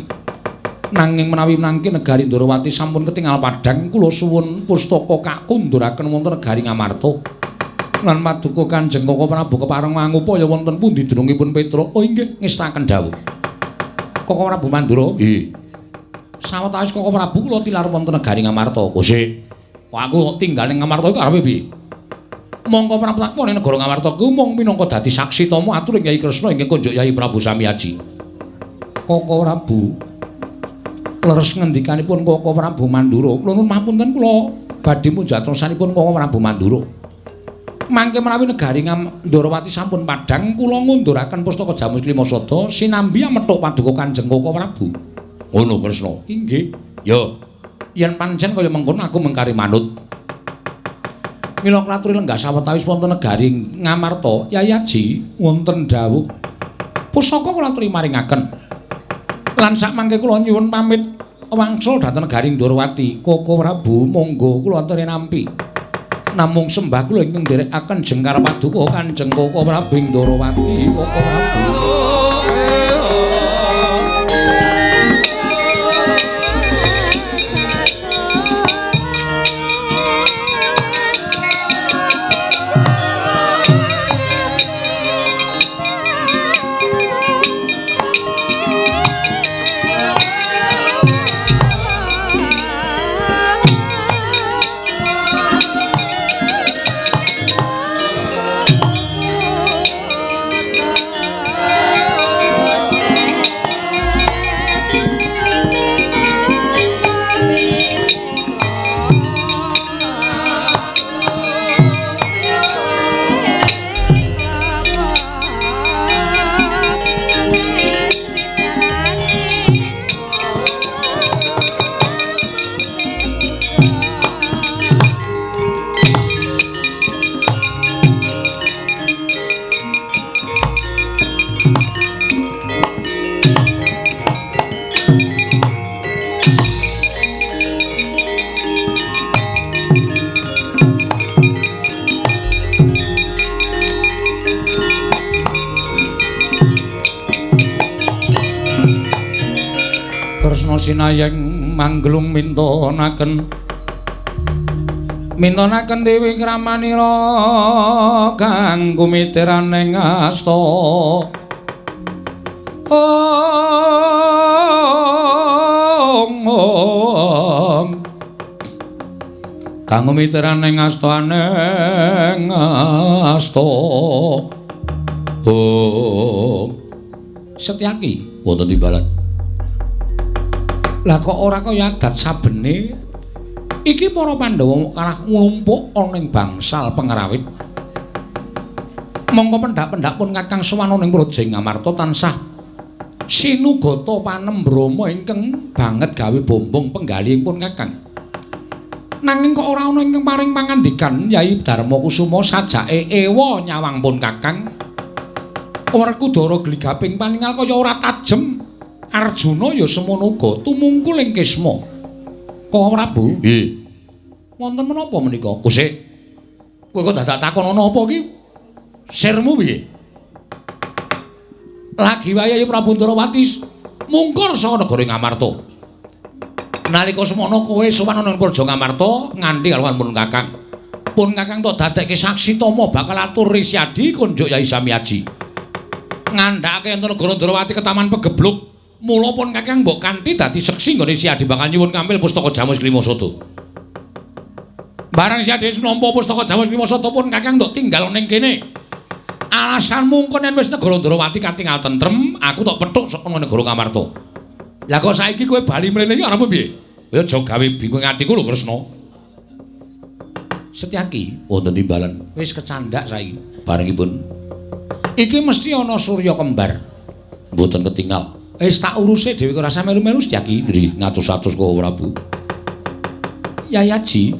Nanging menawi mangke negari Ndarawati sampun ketingal padhang, kula suwun pustaka kakunduraken wonten negari Ngamarta. Lan paduka Kanjeng Koko Prabu kepareng mangupaya wonten pundi dunungipun Petruk. Oh inggih, ngestaken dawuh. Koko Prabu Mandura, nggih. Sawetawis Koko Prabu kula tilar wonten negari Ngamarta. Gusti, aku tinggal ing Ngamarta iku arepe piye? Monggo praptakone negara Ngamarta ku mung minangka dadi saksi tama atur ing Kyai Kresna inggih kunjuk Yai Prabu Samiaji. Koko Prabu leres ngendikanipun Koko Prabu Mandura, kula nuwun pamunten kula badhe munjatrosanipun Koko Prabu Mandura. Mangke menawi negari Ndarawati sampun padhang, kula ngunduraken pustaka jamus Klimasada sinambi amethuk paduka Kanjeng Koko Prabu. Ngono Kresna. Inggih. Ya. Yen pancen kaya mengkono aku mengkari manut. Mila klaturi lenggah sawetawis wonten negari Ngamarta, Yai Aji wonten dawuh. Pusaka kula aturi maringaken. Lan sakmangke kula nyuwun pamit wangsul dhateng negari Ndarawati. Koko Prabu monggo kula aturi nampi. Namung sembah kula ingkang nderekaken jengkar paduka Kanjeng Koko Prabu Ndarawati. Koko Prabu sinayeng manglung mintonaken Dewi Kramanira kang kumitiraning asta kang kumitiraning astaning asta Setyaki wonten timbalan. Lah kok ora kaya adat sabene iki para Pandhawa kalah ngumpuk ana ing bangsal pengrawit. Mongko pendak-pendak pun Kakang sowan ning Praja Ngamarta tansah sinugata panembrama ingkang banget gawe bombong penggalihipun Kakang. Nanging kok ora ana ingkang paring pangandikan Yai Darmakusuma sajake ewa nyawangipun Kakang. Werkudara gligaping paningal kaya ora tajem. Arjuna ya semono uga tumungkul ing Kisma. Kok Prabu? Nggih. Wonten menapa menika? Kusik. Kowe kok dadak takon ana apa iki? Sirmu piye? Lagi wayahe Prabu Ndarawati mungkur saka negara Ngamarta. Nalika semono kowe sowan ana ing Praja Ngamarta nganti karo pun Kakang. Pun Kakang tok dadekke saksi tama bakal atur Risyadi konjuk Yai Samyaji. Ngandhake enten negara Ndarawati ketaman pegebluk. Mula pun Kakang mbok kanthi dadi seksi nggone Siadi bakal nyuwun kampil pustaka Jamus Klimasada. Barang Siadi nampa pustaka Jamus Klimasada pun Kakang ndok tinggal ning kene. Alasanmu engko yen wis negara Ndarawati katingal tentrem, aku tok pethuk saka negara Ngamarta. Lah kok saiki kowe bali mrene iki arepe piye? Ya aja gawe bingung atiku lho Kresna. Setyaki wonten timbalan. Wis kecandak saiki. Barengipun iki mesti ana Surya kembar. Mboten ketingal. Wis tak uruse dhewe kok rasa melu-melu Setyaki. Nggih, ngatus-atus kok Prabu. Yayaji.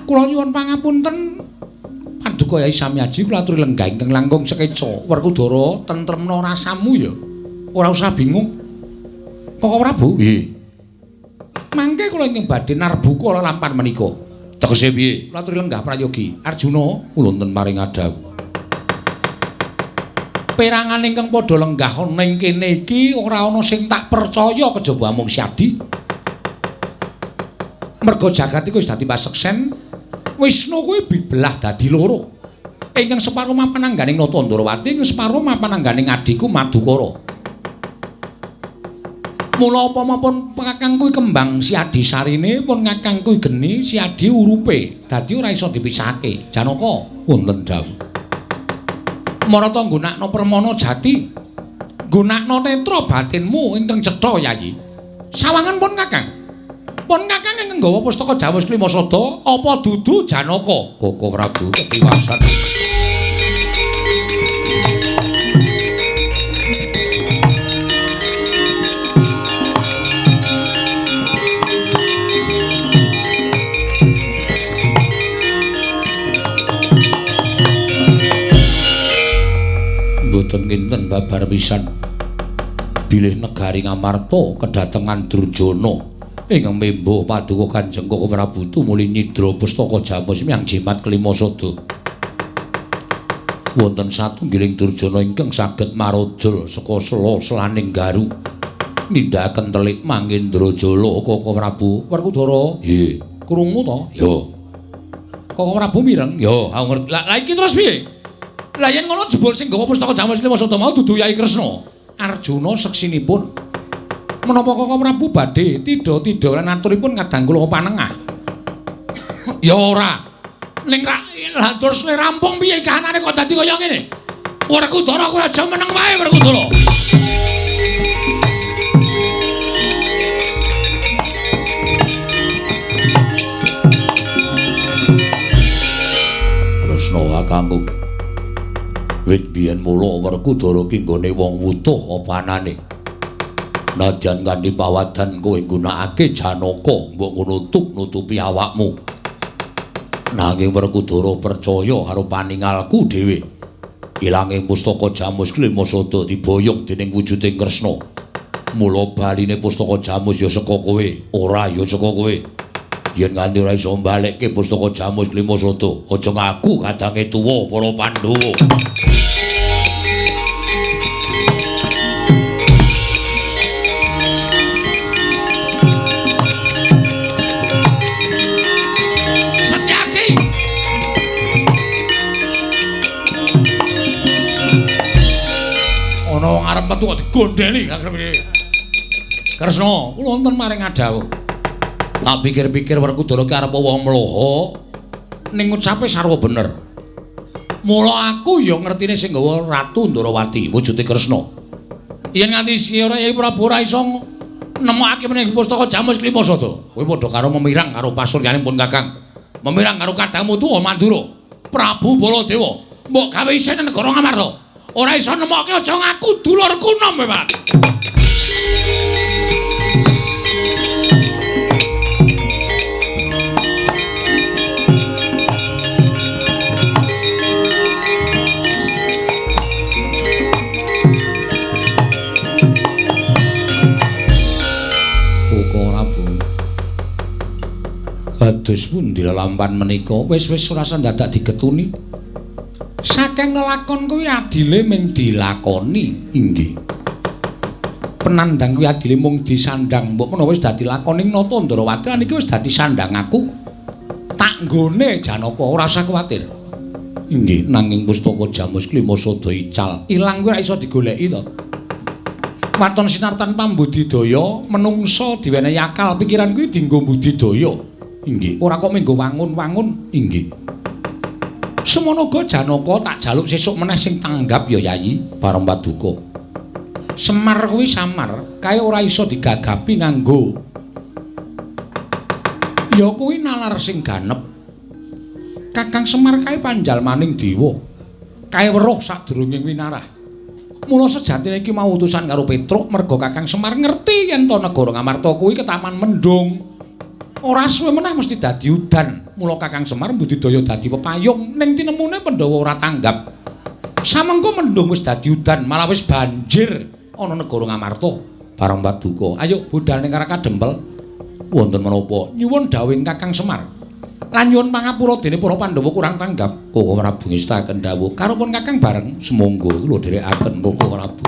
Kula nyuwun pangapunten. Paduka Yai Samyaji kula aturi lenggah ingkang langkung sekeca. Werkudara tentremna rasamu ya. Ora usah bingung. Kok Prabu? Nggih. Mangke kula ingkang badhe narbuka lampahan menika. Tegese piye? Kula aturi lenggah prayogi. Arjuna kula wonten maring adhawu. Perangan ingkang padha lenggah ning kene iki ora ana sing tak percaya kejaba mung Siadi. Merga jagat iku wis dadi paseksen, Wisnu kuwi bibelah dadi loro. Ingkang separo mapan angganing Nata Ndarawati, ing separo mapan angganing adiku Madukara. Mula upama pun Kakang kuwi kembang Siadi sarine, pun Kakang kuwi geni Siadi urupe, dadi ora iso dipisahake. Janaka wonten dawuh. Marata nggunakno permana jati, nggunakno netra batinmu ingkang cetha Yayi. Sawangan pun Kakang. Pun Kakang ingkang nggawa pustaka Jamus Klimasada, apa dudu Janaka? Koko Prabu ketiwasan. Boten kinten babar pisan bilih negari Ngamarta kedatengan Durjana ingkang membuh paduka Kanjeng Koko Prabu tumuli nyidra pustaka Jamus miang jimat Klimasada. Wonten satunggiling Durjana ingkang saged marojol saka sela-selaning garu nindakaken telik Mangendrajala Koko Prabu. Werkudara, nggih, krungu to? Ya. Koko Prabu mireng? Ya, aku ngerti. Lah iki terus piye? Lah yen ngono jebul sing nggawa pustaka Jamus Klimasada mau dudu Yai Kresna. Arjuna seksinipun. Menapa Koko Prabu badhe tidha-tidha lan aturipun kadang kula panengah? Ya ora. Ning ra terus le rampung piye kahanane kok dadi kaya ngene? Werkudara kowe aja meneng wae Werkudara. Kresna kakangku. Wit biyen mula Werkudara ki nggone wong wutuh apa anane. Nadyan kanthi pawadan kowe nggunakake Janaka mbok nutupi awakmu. Nanging Werkudara percaya karo paningalku dhewe. Ilanging pustaka Jamus Klimasada diboyong dening wujuding Kresna. Mula baline pustaka Jamus ya saka kowe, ora ya saka kowe. Yen nganti ora iso mbalekke pustaka Jamus Klimasada, aja ngaku kadange tuwa para Pandhawa. Ana wong arep metu kok digondheli Kresna, kula wonten maring adhawuh. Tak pikir-pikir Werkudara ki arep wong mloha ning ucape sarwa bener. Mula aku ya ngertine sing nggawa Ratu Ndarawati wujude Kresna. Yen nganti sira Yai Prabu ora iso nemokake meneh pustaka Jamus Klimasada, kowe padha karo memirang karo pasuryanipun Kakang. Memirang karo kadangmu tuwa Mandura. Prabu Baladewa, mbok gawe isin negara Ngamarta. Ora iso nemokke aja ngaku dulurku nom, Pak. Dados pundi lampahan menika wis-wis ora dadak digetuni. Saking nglakon kuwi adile mung dilakoni, inggih. Penandang kuwi adile mung disandang, mbok menawa wis dadi lakoning Nata Ndarawati lan iki wis dadi sandang aku. Tak nggone Janaka ora usah kuwatir. Inggih, nanging pustaka Jamus Klimasada ical, ilang kuwi ora iso digoleki to. Waton sinartan pambudidaya, menungsa diwenehi akal, pikiran kuwi dienggo budidaya. Inggih, ora kok menggo wangun-wangun, inggih. Semono uga Janaka tak jaluk sesuk meneh sing tanggap ya Yayi, bareng paduka. Semar kuwi samar, kae ora iso digagapi nganggo. Ya kuwi nalar sing ganep. Kakang Semar kae panjalmaning dewa. Kae weruh sadurunge winarah. Mula sejatine iki mau utusan karo Petruk merga Kakang Semar ngerti yen to negara Ngamarta kuwi ketaman mendung. Ora suwe meneh mesti dadi udan. Mula Kakang Semar mbudidaya dadi pepayung ning tinemune Pandhawa ora tanggap. Samengko mendung wis dadi udan, malah wis banjir ana negara Ngamarta. Bareng paduka, ayo budal ning Karaka Dempel. Wonten menapa? Nyuwun dawuh Kakang Semar. Lan nyuwun pangapura dene para Pandhawa kurang tanggap. Koko Prabu ngestaken dawuh. Karepun Kakang bareng semonggo kula dherekaken Koko Prabu.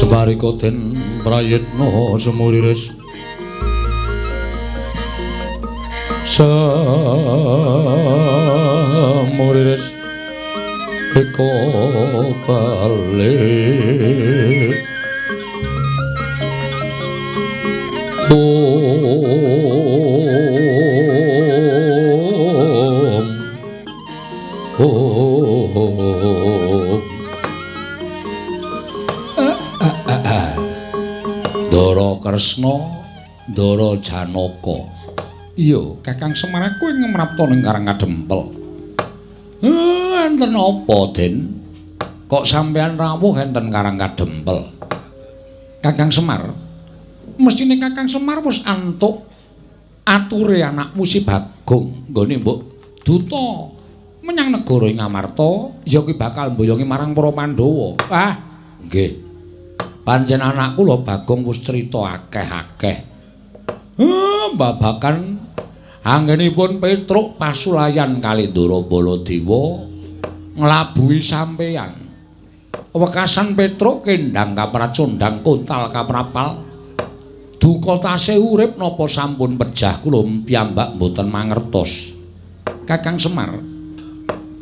Semarika den prayitna semuriris semuriris eko balik Ndara Kresna, Ndara Janaka. Iya, Kakang Semar kowe ngemrapta ning Karang Kadempel. Enten apa, Den? Kok sampean rawuh enten Karang Kadempel? Kakang Semar, mestine Kakang Semar wis antuk ature anakmu si Bagong nggone mbok duta menyang negara Ngamarta, ya kuwi bakal mboyongi marang para Pandhawa. Ah, nggih. Pancen anakku lho Bagong wis crita akeh-akeh. Babakan anggenipun Petruk pasulayan kali Ndara Baladewa nglabuhi sampeyan. Wekasan Petruk kendhang kapracondhang kontal kaprapal. Duka tasih urip napa sampun pejah kula piyambak mboten mangertos. Kakang Semar,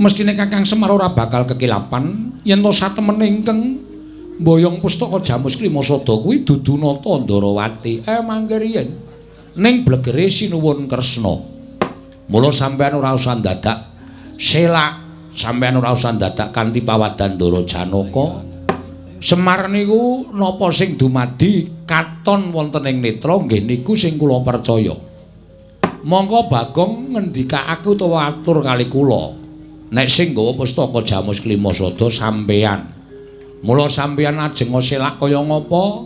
mestine Kakang Semar ora bakal kekilapan yen to satemene ingkang mboyong pustaka Jamus Klimasada kuwi dudu nata Ndarawati. Mangke riyen ning blegere sinuwun Kresna. Mula sampeyan ora usah dadak selak, sampeyan ora usah dadak kanthi pawadan Ndara Janaka. Semar niku napa sing dumadi katon wonten ing netra nggih niku sing kula percaya. Monggo Bagong ngendikake utawa atur kali kula nek sing nggawa pustaka Jamus Klimasada sampeyan. Mula sampeyan ajeng selak kaya ngapa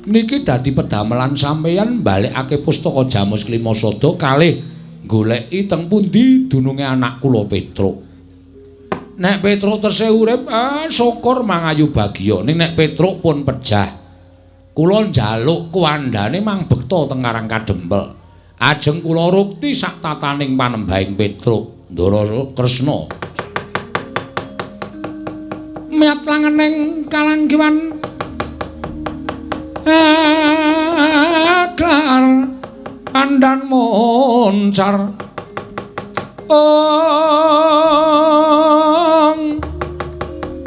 niki dadi pedamelan sampeyan balekake pustaka Jamus Klimasada kalih goleki teng pundi dununge anak kula Petruk. Nek Petruk tesih urip, syukur mangayu bagya. Ning nek Petruk pun pejah, kula njaluk kuwandane mang bekta teng Karang Kadempel. Ajeng kula rukti sak tataning panembahing Petruk, Ndara Kresna. Miat langening kalanggiwan klar pandan moncar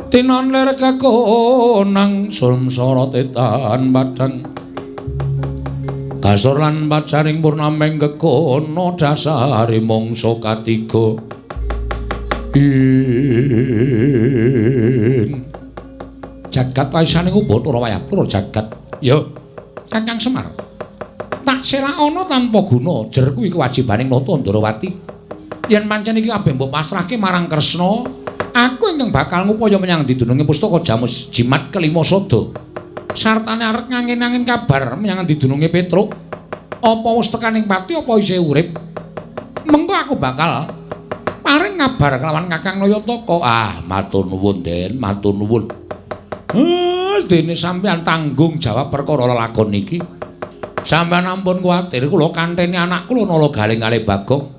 tinon lir kekonang sumsara tetan padang kasur lan pacaring purnaming kekono dasare mangsa katiga jagat waisane ngubot ora wayah pura jagat. Yo Kakang Semar, tak selak ana tanpa guna jer kuwi kewajibaning nata Ndarawati. Yen pancen iki kabeh mbok pasrahke marang Kresna, aku ingkang bakal ngupaya menyang didununge pustaka Jamus Jimat Klimasada. Sartane arep ngangin-angin kabar menyang didununge Petruk. Apa wis tekaning pati apa isih urip? Mengko aku bakal paring ngabar kelawan Kakang Nayataka. Matur nuwun, Den, matur nuwun. Dene sampeyan tanggung jawab perkara lelakon niki. Sampeyan ampun kuwatir kula kantheni anak kula nala galing kalih Bagong.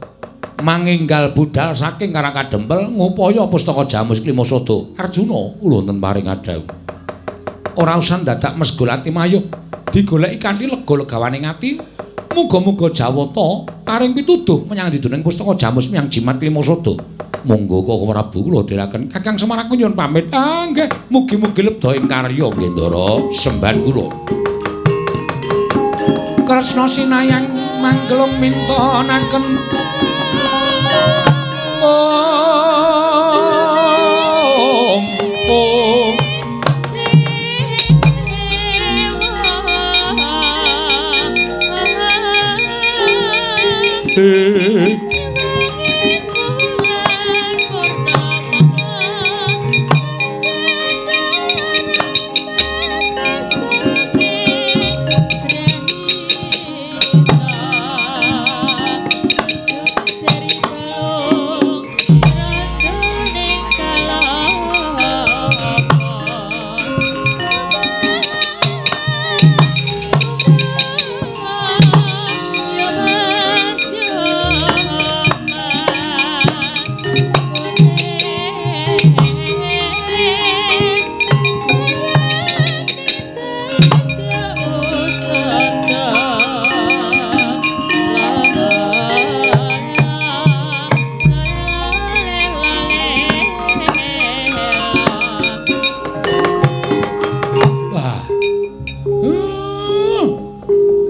Manginggal budal saking Karang Kadempel ngupaya pustaka Jamus Klimasada. Arjuna kula wonten paring adhawu. Ora usah dadak mesgol ati mayuh. Digoleki kanthi lega-legawaning ati. Muga-muga Jawata paring pituduh menyang diduning pustaka Jamus menyang Jimat Klimasada. Monggo Kakang Prabu kula dherekaken Kakang Semar aku nyuwun pamit. Nggih, mugi-mugi lebda ing karya nggih Ndara semban kula. Kresna sinayang manggelung mintonaken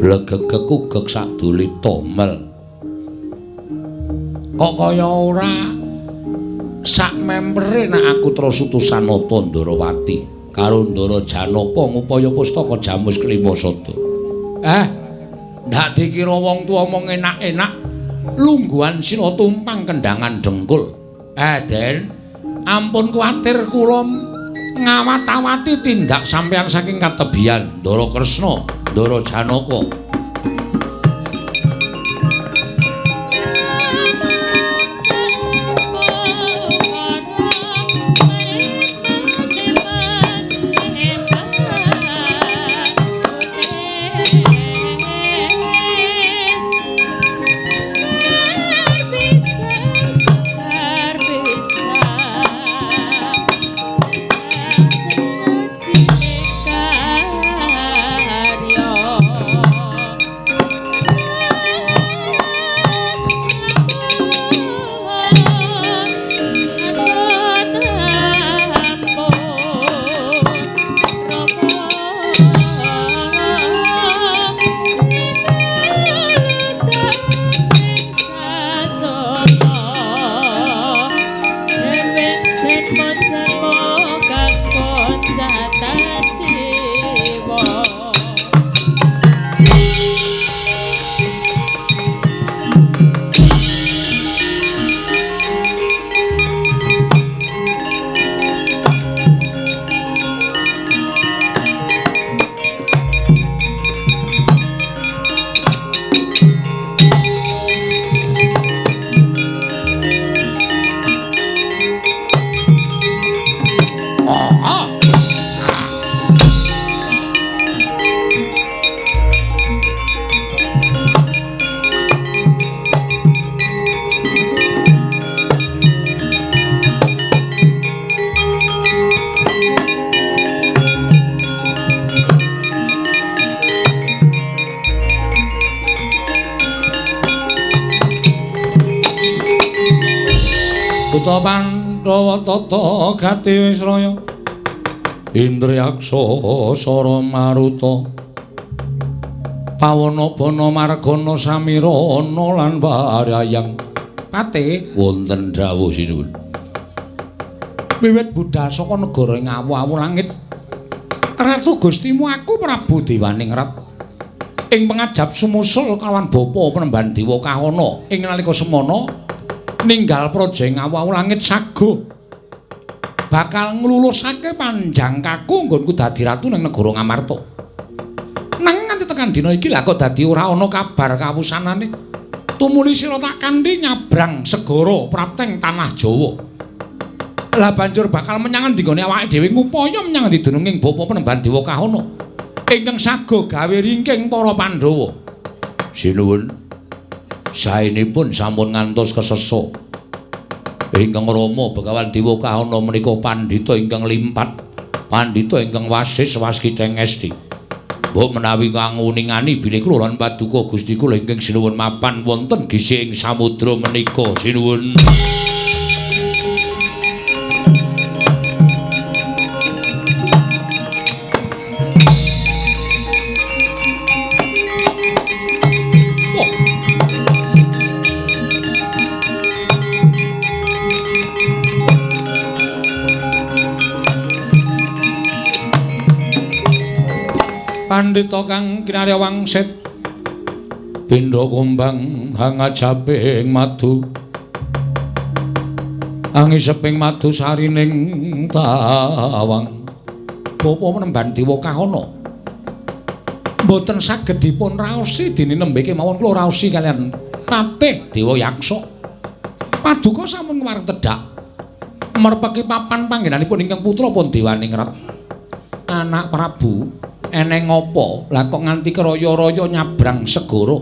legegek saduli tomel. Kok kaya ora sak mempere nek aku terus utusan Nata Ndarawati karo Ndara Janaka ngupaya pustaka Jamus Klima Sada. Ndak dikira wong tuwa omong enak-enak lungguhan sira tumpang kendangan dengkul. Den, ampun kuwatir kula ngawat-awati tindak sampeyan saking katebian Ndara Kresna, Ndara Janaka. Buta Pandhawa tata gati wis raya Indriyaksa sara maruta Pawana-bana margana samirana lan warayang Pate wonten dawuh sinuwun Wiwit budal saka negara ing awu-awu langit Ratu Gustimu aku Prabu Dewaningrat ing pangajab sumusul kalawan bapa penemban Dewa Kahana ing nalika semana ninggal praja ing awu-awu langit sago bakal nglulusake panjang kaku nggonku dadi ratu ning negara Ngamarta. Nanging nganti tekan dina iki lha kok dadi ora ana kabar kawusanane. Tumuli sira tak kandhi nyabrang segara prapteng tanah Jawa. Lah banjur bakal menyang nggone awake dhewe ngupaya menyang dununging bapa penemban Dewa Kahana ingkang sago gawe ringking para Pandhawa. Sinuwun saenipun sampun ngantos kesesa. Ingkang Rama Begawan Dewa Kahana menika pandhita ingkang limpat, pandhita ingkang wasis waskitheng esti. Mbok menawi nguningani bilih kula lan paduka Gusti kula ingkang sinuwun mapan wonten gisih ing samudra menika sinuwun. Pandhita kang kinarya wangsit pindha kumbang hangajaping madu angiseping madu sarining tawang bapa penemban Dewa Kahana mboten saged dipun raosi dene nembe kemawon kula raosi kalian Patih Dewa Yaksa paduka sampun wareng tedhak merpeki papan panggenanipun ingkang putra pun Dewaningrat anak Prabu eneng apa lah kok nganti keraya-raya nyabrang segara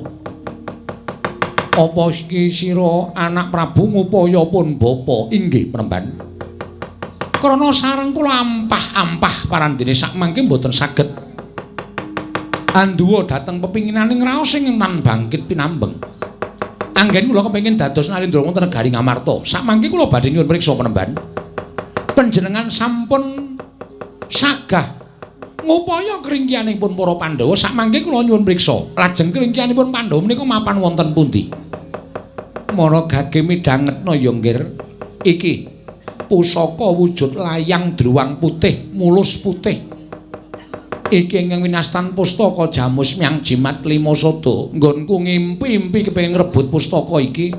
apa iki sira anak Prabu ngupaya pun bapa inggih penemban krana sareng kula ampah-ampah parandene sakmangke mboten saged anduwa dhateng pepinginaning raos sing tan bangkit pinambeng anggen kula kepengin dados narendra wonten negari Ngamarta sakmangke kula badhe nyuwun priksa penemban panjenengan sampun sagah ngupaya keringkianipun para Pandhawa sakmangke kula nyuwun priksa lajeng keringkianipun Pandhawa menika mapan wonten pundi mara gage midhangetna ya nggir iki pusaka wujud layang druwang putih mulus putih iki ingkang winastan pustaka Jamus Myang Jimat Klimasada nggonku ngimpi-impi kepengin ngrebut pustaka iki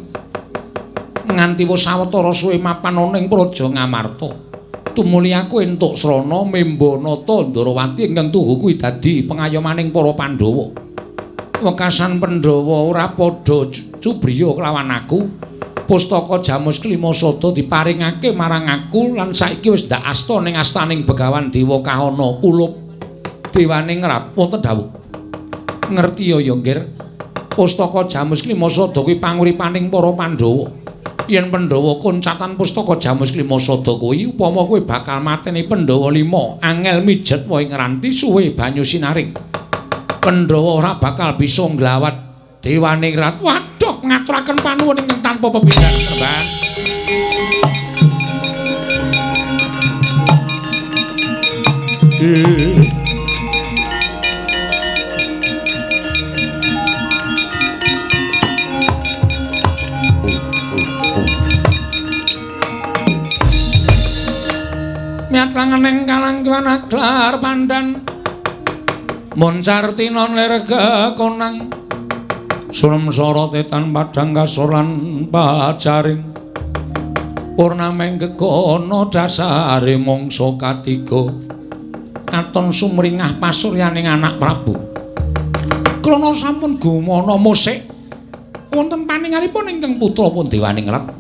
nganti wis sawetara suwe mapan ana ing Praja Ngamarta tumuli aku entuk srana Membanata Ndarawati ingkang tuhu kuwi dadi pengayomaning para Pandhawa. Wekasan Pandhawa ora padha cubriya kelawan aku. Pustaka Jamus Klimasada diparingake marang aku lan saiki wis ndak asta ning astaning Begawan Dewa Kahana kulup Dewaning Rat wonten dawuh. Ngerti ya nggir. Pustaka Jamus Klimasada kuwi panguripaning para Pandhawa. Yen Pandhawa koncatan pustaka Jamus Klimasada kuwi upama kowe bakal mateni Pandhawa 5 angel mijet wae ngranti suwe banyu sinaring Pandhawa ora bakal bisa nglawat Dewaning Rat. Waduh ngaturaken panuwun ingkang tanpa pepindhan Mbah. Miatranganing kalangkiwan aglar pandan moncartina nirga konang surem sorotetan padang kasoran pacaring purnameng gegono dasare mangsa katiga katon sumringah pasuryaning anak Prabu krana sampun gumana musik wonten paningalipun ingkang putra pun Dewaning Rat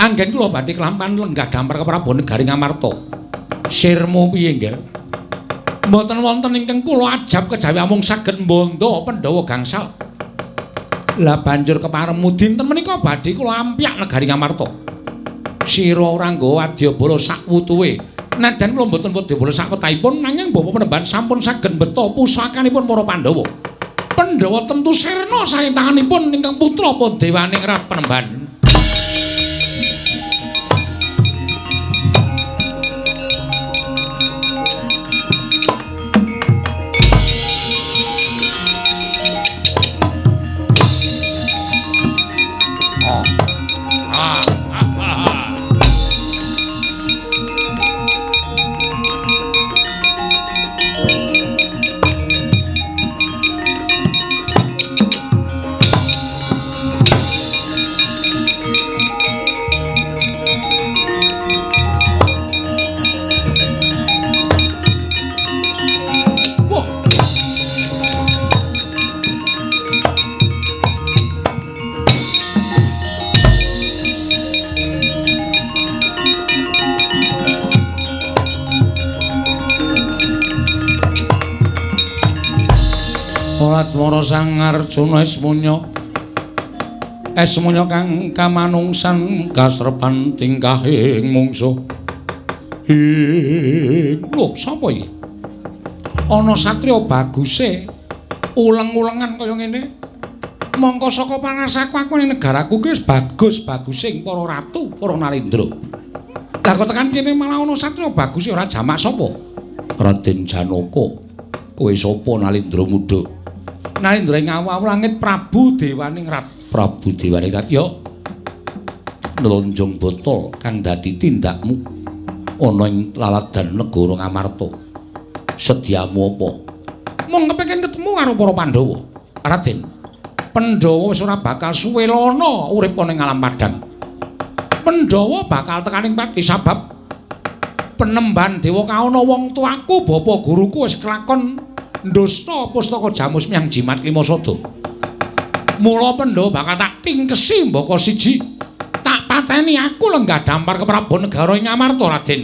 anggen kula badhe kelampahan lenggah dampar ke Prabu Negari Ngamarta. Sirmu piye nggih? Mboten wonten ingkang kula ajab kejawi amung saged mbondo Pandhawa gangsal. Lah banjur keparemu dinten menika badhe kula ampyak Negari Ngamarta. Sira ora nggawa wadyabala sak wutuhe. Najan kula mboten wadyabala sak petahipun nanging Bapak Penemban sampun saged mbeta pusakanipun para Pandhawa. Pandhawa tentu sirna saking tanganipun ingkang putra pun Dewaning Rat Penemban. Ratmara Sang Arjuna Esmunya kang kamanungsan kasrepan tingkahing mungsuh. Lho, sapa iki? Ana satriya baguse uleng-ulengan kaya ngene. Mongko saka pangasaku aku ning negaraku ki wis bagus-bagusing para ratu, para Nalendra. Lah kok tekan kene malah ana satriya baguse ora jamak sapa? Raden Janaka. Kowe sapa Nalendra Muda? Nalendra ing awu langit Prabu Dewaning Rat. Prabu Dewaning Rat ya. Nlonjong botol kang dadi tindakmu ana ing laladan negara Ngamarta. Sediamu apa? Mung kepengin ketemu karo para Pandhawa. Raden, Pandhawa wis ora bakal suwe lono urip ning alam padang. Pandhawa bakal tekaning pati sabab Penemban Dewa Kahana wong tuaku bapa guruku wis kelakon ndusta pustaka Jamus Myang Jimat Klimasada. Mula Pandhawa bakal tak tingkesi mbaka siji. Tak pateni aku lenggah dampar ke Prabu Negara ing Ngamarta, Raden.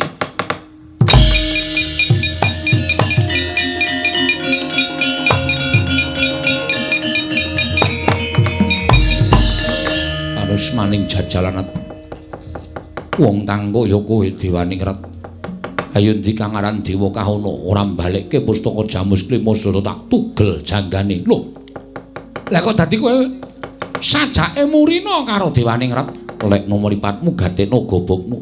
Arus maning jajalanat wong tangko ya kowe Dewaning Rat. Ayo ndi kang aran Dewa Kahana ora mbalekke pustaka Jamus Klimasada tak tugel janggane. Lho. Lah kok dadi kowe sajake murina karo Dewaning Rat? Lek nomoripatmu gatena gobokmu.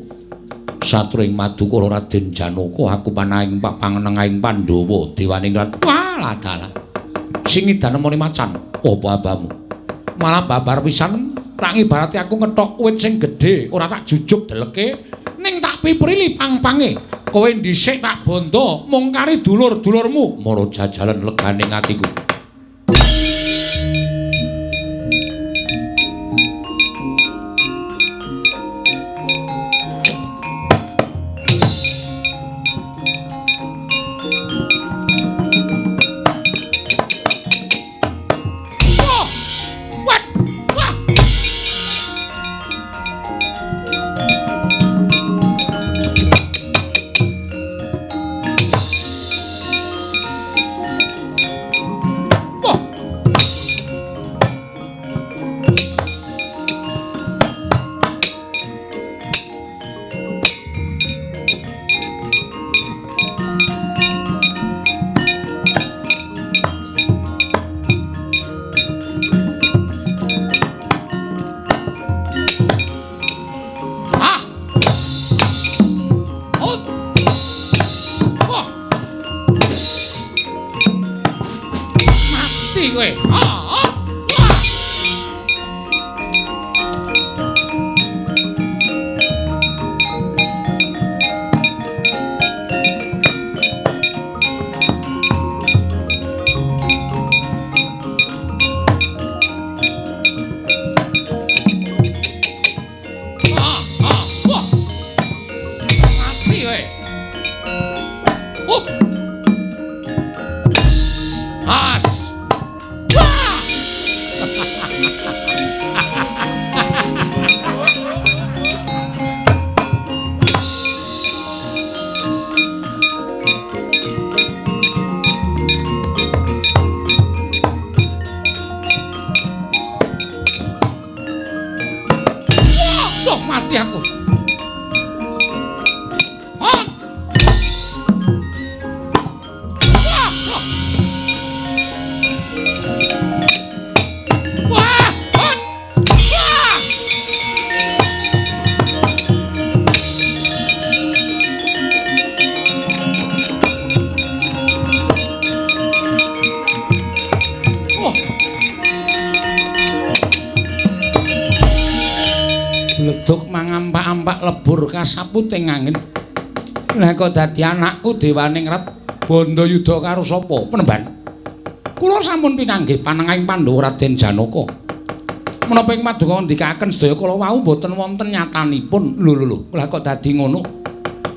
satruing Madukara Raden Janaka aku panahing pangenengahing Pandhawa Dewaningrat. Walah dalah. Sing idanemane macan apa abamu? Malah babar pisan tak ibarate aku ngethok wit sing gedhe ora tak jujuk deleke ning tak piprili pang-pange. Kowe dhisik tak bondo mung kari dulur-dulurmu. Mara jajalan leganing atiku. Saputing angin. Lah kok dadi anakku Dewaningrat bondo yuda karo sapa? Penemban. Kula sampun pinanggih panengahing Pandhawa Raden Janaka. Menapa ing Madukara ndikaken sedaya kala wau boten wonten nyatanipun. Lho, lah kok dadi ngono?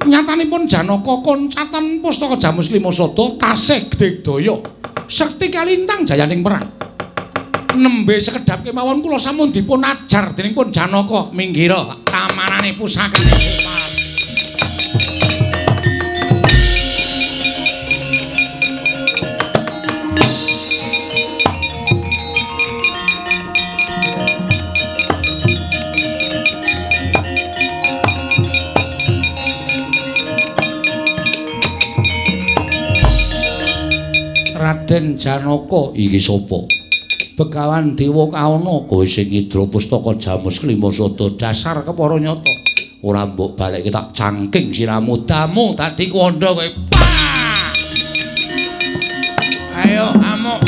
Nyatanipun Janaka koncatan pustaka Jamus Klimasada tasih gedhegdaya. Sekti kalintang jayaning perang. Nembe sekedhap kemawon kula sampun dipun ajar dening pun Janaka minggira kamanane pusakane Separat. Raden Janaka iki sapa? Begawan Dewa Kaana kowe sing ngidra pustaka Jamus Klimasada dasar kepara nyata. Ora mbok balekke tak cangking siramu damu dadi kandha kowe. Ayo amuk.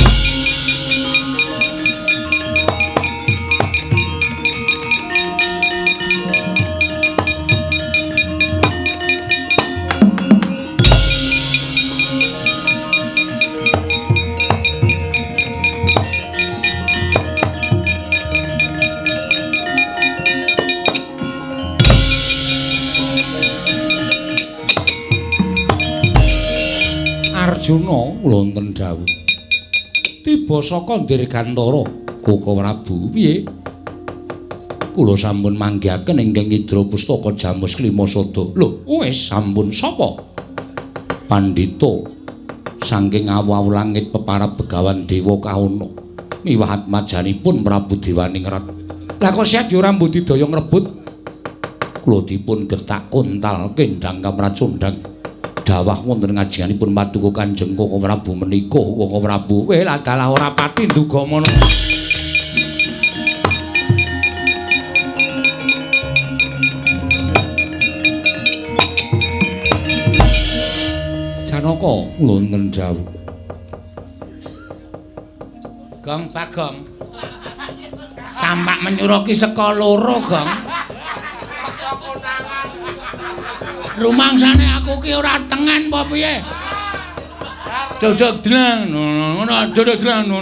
Arjuna wonten dawuh. Tiba saka Dirgantara Koko Prabu piye? Kula sampun manggihaken ingkang ngidra pustaka Jamus Klimasada. Lho, wis sampun sapa? Pandhita saking awu-awu langit peparab Begawan Dewa Kaana miwah atmajanipun Prabu Dewaningrat. Lah kok Syadya ora mbudidaya ngrebut? Kula dipun getak kontal kendhang kamracundhang. Dawah wonten ngajenganipun Paduka Kanjeng Koko Prabu menika Koko Prabu lah dalah ora pati nduga mono. Saka wonten dawuh. Gong Bagong. Sampak menyuruh ki saka loro, Gong. Rumangsane aku ki ora tengen apa piye? Dodok dlang, ngono, dodok dlang, no.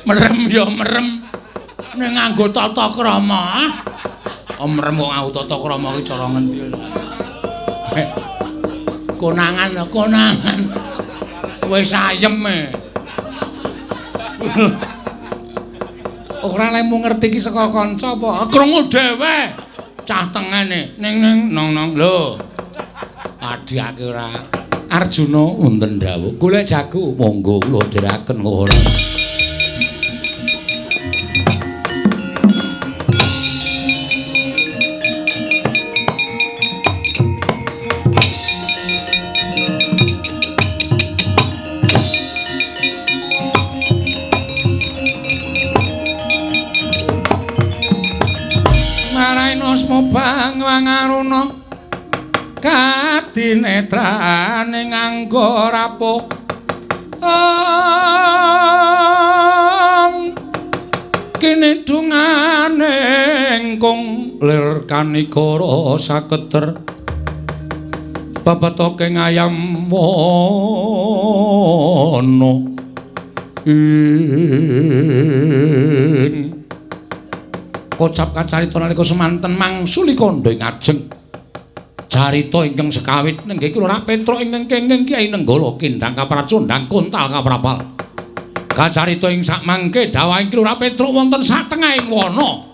Merem ya merem. Ning nganggo tata krama. Merem kok nganggo tata krama ki cara ngendi. Konangan. Wis ayem e. Ora lemu ngerti ki saka kanca apa? Krungu dhewe. Cah tengene ning nong lho. Adiake ora. Arjuna wonten dawuh, golek jago, monggo kula dherekaken ora. Bang wangaruna kadinetrane nganggo rapuh kene dungane engkung lir kanikara saketer babatoke ngayam wono kocap kacarita nalika semanten mangsuli kandha ing ajeng carita ingkang sekawit nenggih kula Petruk ingkang kenging Kyai Nenggala Kendhang kapracundhang kontal kaprapal kacarita ing sakmangke dawahing Lurah Petruk wonten satengahing wana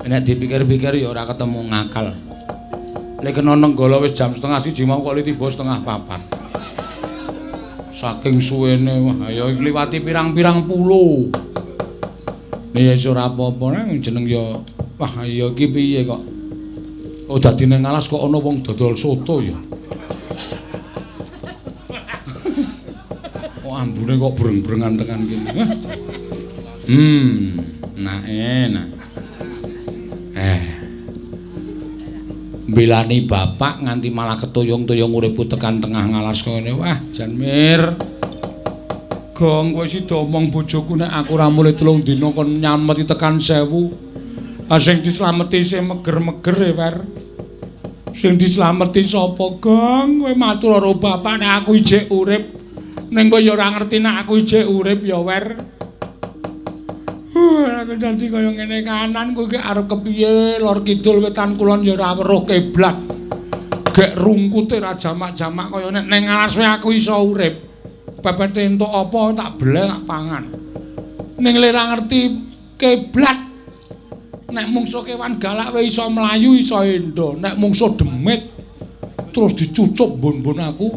nek dipikir-pikir ya ora ketemu ngakal. Lek kena Nenggala wis jam 3:30 mau kok tiba 3:30. Saking suwene wah ya ngliwati pirang-pirang pulo. Ya wis ora apa-apa nang jeneng ya wah ya iki piye kok. Oh dadi ning alas kok ana wong dodol soto ya. Kok ambune kok breng-brengan tekan kene. Nah enak. Mbelani bapak nganti malah ketuyung-tuyung uripku tekan tengah ngalas kene. Wah, jan mir. Gong kowe sida omong bojoku nek aku ora mulih 3 dina kon nyameti tekan 1000. Ah sing dislameti sing meger-meger e, Wer. Sing dislameti sapa, Gong? Kowe matur karo bapak nek aku ijek urip. Ning kowe ya ora ngerti nek aku ijek urip ya, Wer. Aku dadi kaya ngene kanan kowe iki arep kepiye lor kidul wetan kulon ya ora weruh kiblat. Gek rungkute ra jamak-jamak kaya nek alas aku iso urip. Pepete entuk apa tak beleh tak pangan. Ning ora ngerti kiblat. Nek mungsuh kewan galak wae iso mlayu iso endo. Nek mungsuh demit terus dicucup mbon-mbon aku.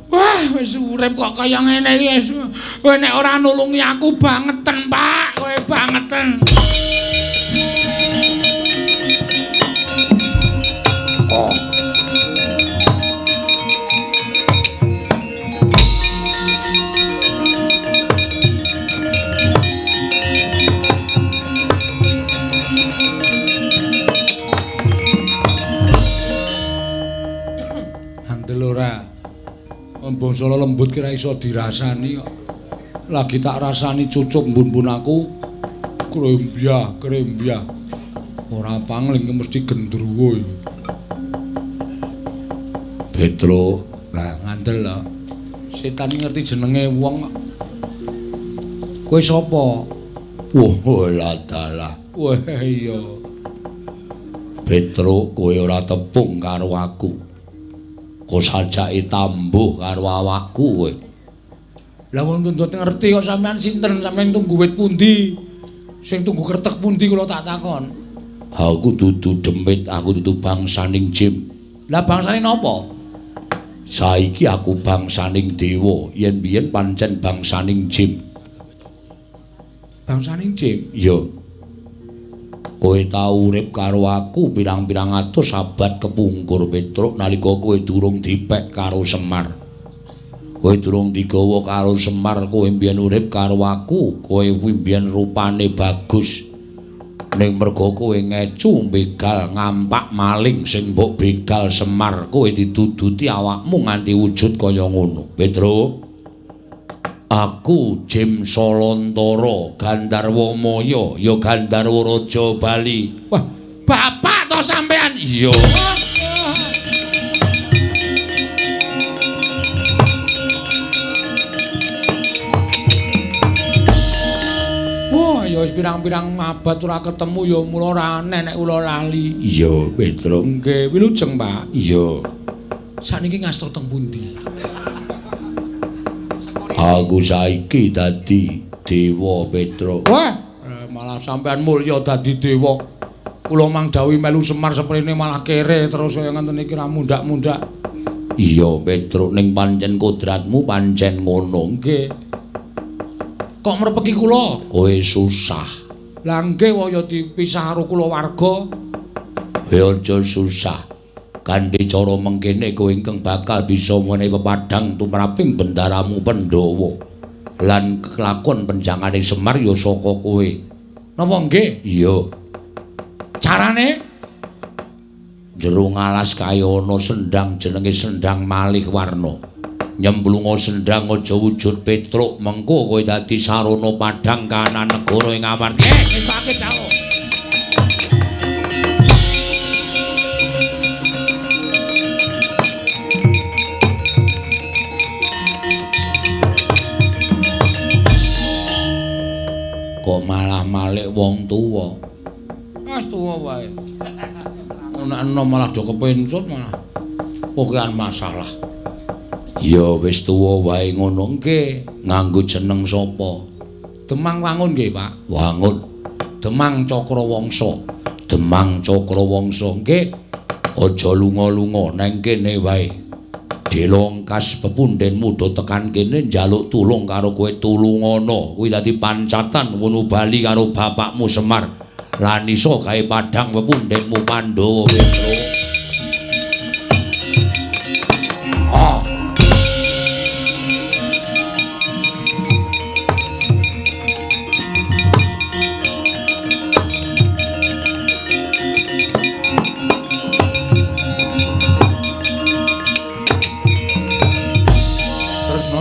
Wah, wis urip kok kaya ngene iki. Kowe nek ora nulungi aku bangeten, Pak. Kowe bangeten. Oh. Andel ora. Basa lembut kira iso dirasani kok. Lagi tak rasani cucup mbun-mbun aku krembyah. Ora pangling mesti gendruwo iki. Petruk, lah ngandel lho. Setan ngerti jenenge wong kok. Kowe sapa? Wah, la dalah. Wah iya. Petruk, kowe ora tepung karo aku. Kok sajake tambuh karo awakku kowe. Lah wong tuntut ngerti kok sampean sinten, sampean tunggu wit pundi? Sing tunggu kretek pundi kula tak takon. Aku dudu demit, aku dudu bangsaning jim. Lah bangsane napa? Saiki aku bangsaning dewa, yen biyen pancen bangsaning jim. Bangsaning Jim. Iya. Kowe tau urip karo aku pirang-pirang atus abad kepungkur Petruk nalika kowe durung dipek karo Semar. Kowe durung digawa karo Semar, kowe mbiyen urip karo aku, kowe kuwi mbiyen rupane bagus. Ning merga kowe ngecu begal ngampak maling sing mbok begal Semar, kowe dituduti awakmu nganti wujud kaya ngono. Petruk, aku Jim Solontara Gandarwa Maya ya Gandarwa Raja Bali. Wah, bapak to sampean? Iya. Wah, ya wis pirang-pirang abad ora ketemu ya mula ora nenek kula lali. Iya, Petruk. Nggih, wilujeng, Pak. Iya. Saniki ngasta teng pundi? Aku saiki dadi dewa Petruk. Wah, malah sampean mulya dadi dewa. Kula mang dawuhi melu Semar seprene malah kere terus kaya ngenten iki ra mundak-mundak. Iya, Petruk, ning pancen kodratmu pancen ngono. Nggih. Kok mrepeki kula? Kowe susah. Lah nggih waya dipisah karo kulawarga. Aja susah. Kanthi cara mengkene kowe ingkang bakal bisa menehi pepadhang tumraping bendaramu Pandhawa. Lan kelakon penjangane Semar ya saka kowe. Napa nggih? Iya. Carane? Jero ngalas kaya ana sendang jenenge Sendang Malih Warna. Nyemplunga sendang aja wujud Petruk, mengko kowe dadi sarana padhang kahanan negara ing Amarta. Ngetake jauh. Kok malah malik wong tuwa. Mas tuwa wae. Nek enom malah do kepencut malah pokokan masalah. Ya wis tuwa wae ngono. Nggih, Nganggo jeneng sapa? Demang Wangun nggih, Pak. Wangun. Demang Cakrawangsa. Demang Cakrawangsa. Nggih. Aja lunga-lunga nang kene wae. Delongkas pepundhenmu do tekan kene njaluk tulung karo kowe tulungono. Kuwi dadi pancatan wunu bali karo bapakmu Semar. Lan iso gawe padhang pepundhenmu Pandhawa Petruk. Oh.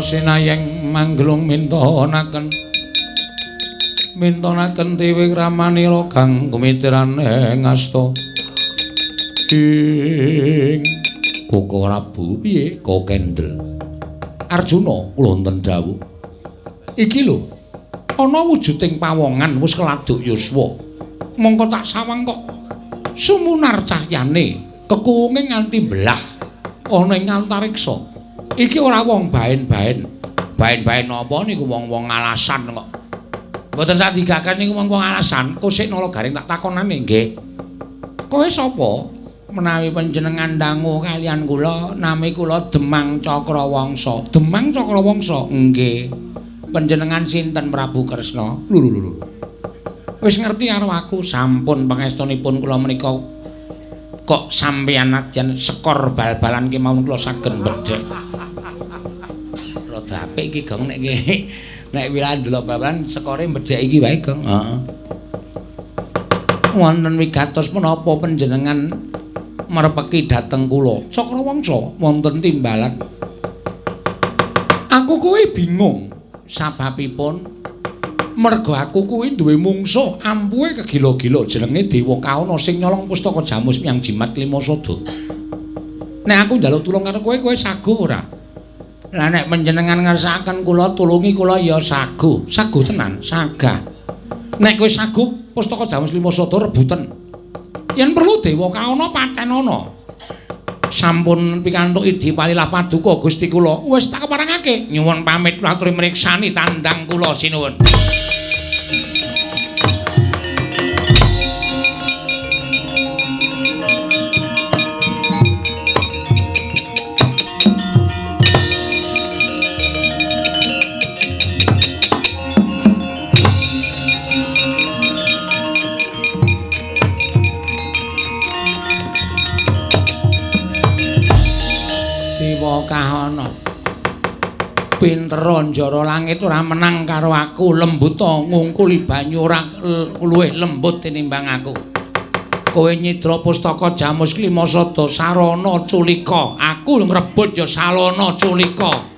Sinayeng manggelung mintonaken tiwing ramanira kang kumitiran ing asta ing Koko Rabu piye Kok Kendel. Arjuna kula wonten dawuh iki lho ana wujuding pawongan wis keladuk yuswa mongko tak sawang kok sumunar cahyane kekuwunge nganti belah ana ing antariksa. Iki ora wong baen-baen. Baen-baen napa niku wong-wong alasan kok. Mboten sak digagas niku wong-wong alasan. Kosik nala garing tak takonane nggih. Kowe sapa? Menawi panjenengan dangu kalian kula, nami kula Demang Cakrawangsa. Demang Cakrawangsa? Nggih. Panjenengan sinten Prabu Kresna? Lho. Wis ngerti karo aku, sampun pangestunipun kula menika kok sampeyan nadyan skor bal-balan kemawon kula saged mbedhek. Rada apik iki, Gong, nek wilahan delok bal-balan skore mbedhek iki wae, Gong. Heeh. Wonten wigatos menapa panjenengan merepeki dhateng kula? Cakrawangsa wonten timbalan. Aku kuwi bingung sababipun. Merga aku kuwi duwe mungsuh ampuhe kegila-gila jenenge Dewa Kauna sing nyolong pustaka Jamus Myang Jimat Klimasada. Nek aku njaluk tulung karo kowe saguh ora? Lah nek panjenengan ngersakaken kula tulungi kula ya saguh. Saguh tenan, sagah. Nek kowe saguh pustaka Jamus Klimasada rebutan. Yen perlu Dewa Kauna patenana. Sampun pikantuk idi palilah paduka Gusti kula. Wis tak keparengake. Nyuwun pamit kula aturi mriksani tandang kula sinuwun. ana. Pinter njara langit ora menang karo aku, lembut ngungkuli banyu ora luwih lembut tinimbang aku. Kowe nyidra pustaka Jamus Klimasada sarana culika, aku ngrebut ya salana culika.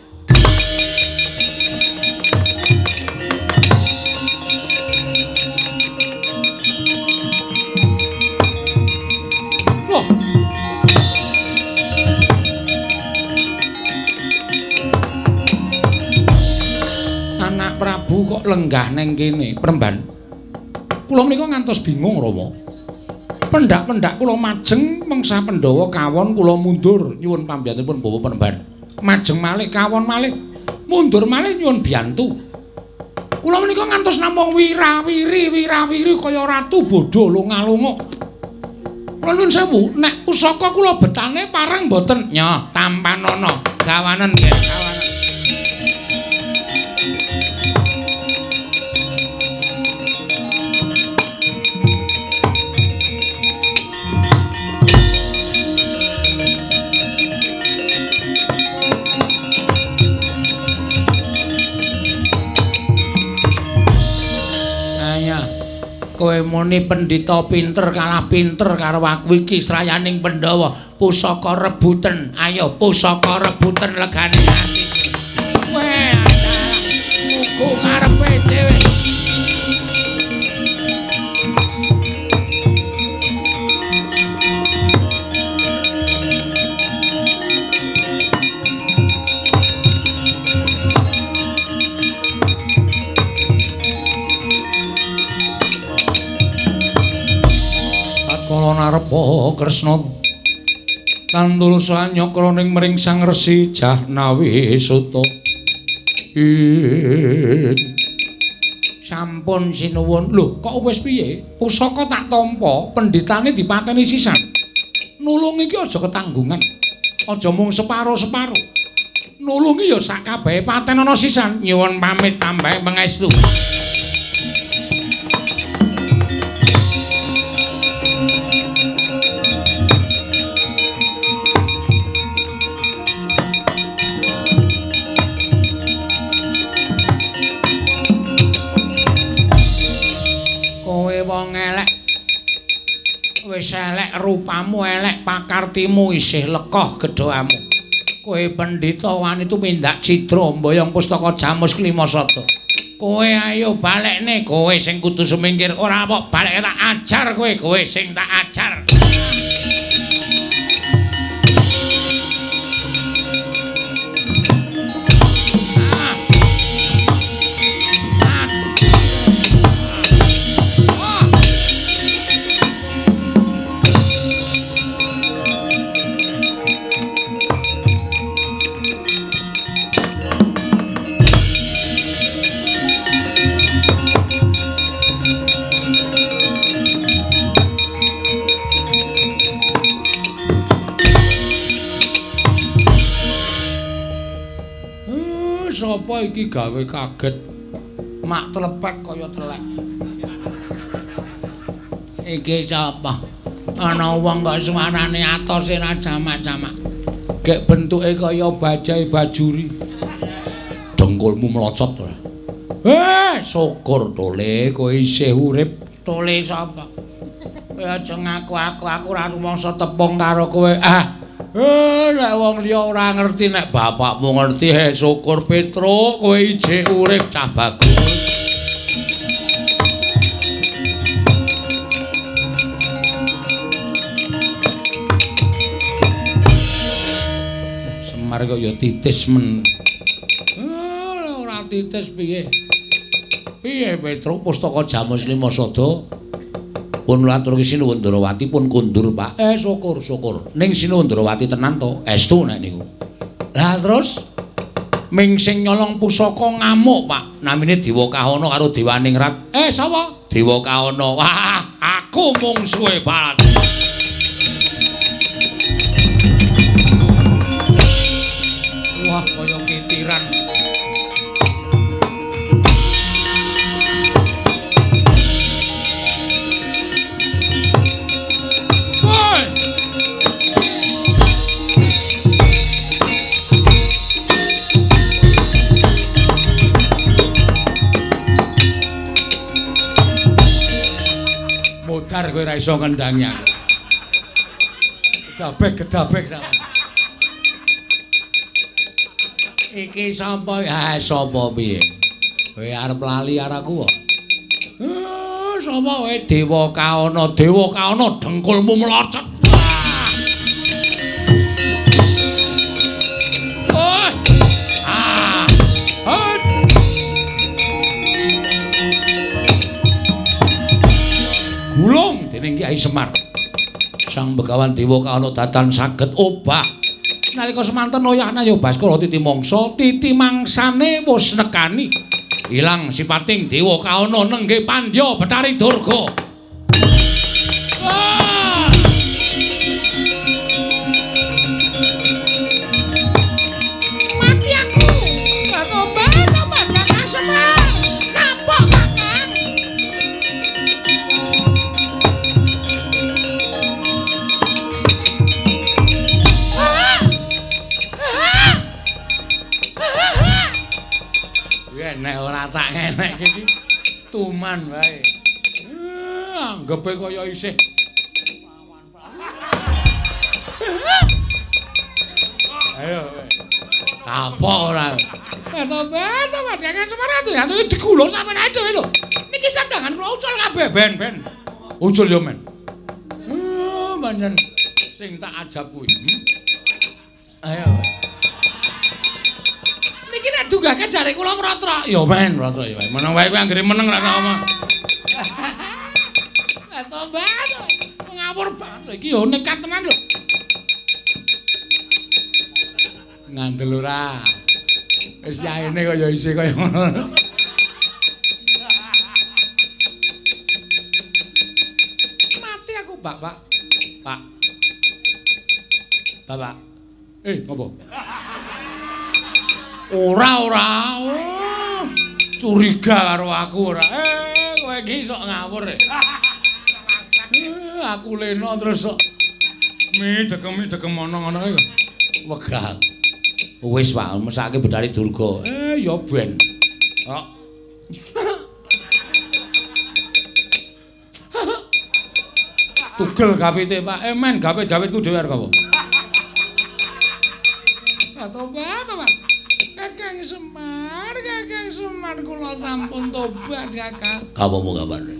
Anak Prabu kok lenggah neng kene, Premban. Kula menika ngantos bingung, Rama. Pendak-pendak kula majeng mangsa Pandhawa kawon kula mundur nyuwun pambyantunipun Bapak Premban. Majeng malih kawon malih, mundur malih nyuwun biyantu. Kula menika ngantos namung wirawiri kaya ratu bodho lunga-lunga. Kula nuwun sewu, nek pusaka kula betane pareng mboten? Nyoh, tampanana. Gawanen nggih, gawanen. Kowe muni pendhita pinter kalah pinter karo aku iki srayaning Pandhawa pusaka rebuten. Ayo pusaka rebuten legane ati. Kowe muku ngarepe dhewe. Narepa Kresna tandul sanyokraning mring Sang Resi Jahnawi Suta. Sampun sinuwun. Lho, kok wis piye? Pusaka tak tampa, pendhitane dipateni sisan. Nulung iki aja ketanggungan. Aja mung separo-separo. Nulungi ya sak kabehe paten ana sisan. Nyuwun pamit tambahe pangestu. Wis elek rupamu, elek pakartimu, isih lekoh gedhoamu. Kowe pendhita wani tumindak cidra mboyong pustaka Jamus Klimasada. Kowe ayo balekne, kowe sing kudu sumingkir. Ora kok baleke tak ajar kowe sing tak ajar. Sapa iki gawe kaget? Mak telepek kaya telek. Iki sapa? Ana wong kok suarane atose ra jamak-jamak. Gek bentuke kaya bajai bajuri. Dengkulmu mlocot ora? Syukur Tole, kowe isih urip. Tole sapa? Kowe aja ngaku aku ora rumangsa tepung karo kowe. Nek wong liya ora ngerti nek bapakmu ngerti syukur Petro kowe ijik urip cah bagus. Semar kok ya titis men. Ora titis piye? Piye Petro pustaka Jamus Klimasada? Pun aturke Sinuwun Ndrawati pun kundur, Pak. Syukur. Ning Sinuwun Ndrawati tenan to? Estu nek niku. Lah terus ming sing nyolong pusaka ngamuk, Pak. Namine Dewa Kahana karo Dewaningrat. Sapa? Dewa Kahana. Wah, aku mungsuhe banget. Wah, kaya kitiran. Sekar kowe ora iso ngendangi aku. Gedabek sama. Iki sapa? Sapa piye? Kowe arep lali karo aku kok. Sapa kowe Dewa Kaana? Dewa Kaana dengkulmu mlocot. Gulung dening Kyai Semar. Sang Begawan Dewa Kaana datan saged obah. Nalika semanten oyana ya Baskara titi mangsane wis nekani. Ilang sipating Dewa Kaana nenggih Pandya Betari Durga. Mati aku. Tobat Kakang Semar. Kapok Kakang. Nek ora tak enek iki tuman wae. Anggepe kaya isih. Ayo. Apa ora? Tobat Kakang Semar atu digulung sampeyan ae dhewe lho. Niki sandangan kula ucul kabeh ben. Ucul yo men. Panjen sing tak ajab kuwi. Ayo. Niki nek dunggahke jare kula mratra. Ya men, mratra ya wae. Meneng wae kowe anggere meneng ra sak omong. Lah tobat. Ngawur banget iki yo nekat tenan lho. Ngandel ora. Wis yaene kaya isih kaya ngono. Mati aku, Bapak. Pak. Bapak. Ngopo? Ora. Curiga karo aku ora. Kowe iki sok ngawur. Aku leno terus sok midegem ngono iki. Wegah. Wis wae mesake Betari Durga. Ya ben. Kok. Tugel gawite, Pak. Men gawitku dhewe arep apa? Tobat. Kakang Semar kula sampun tobat, Kakang. Kamu kabare?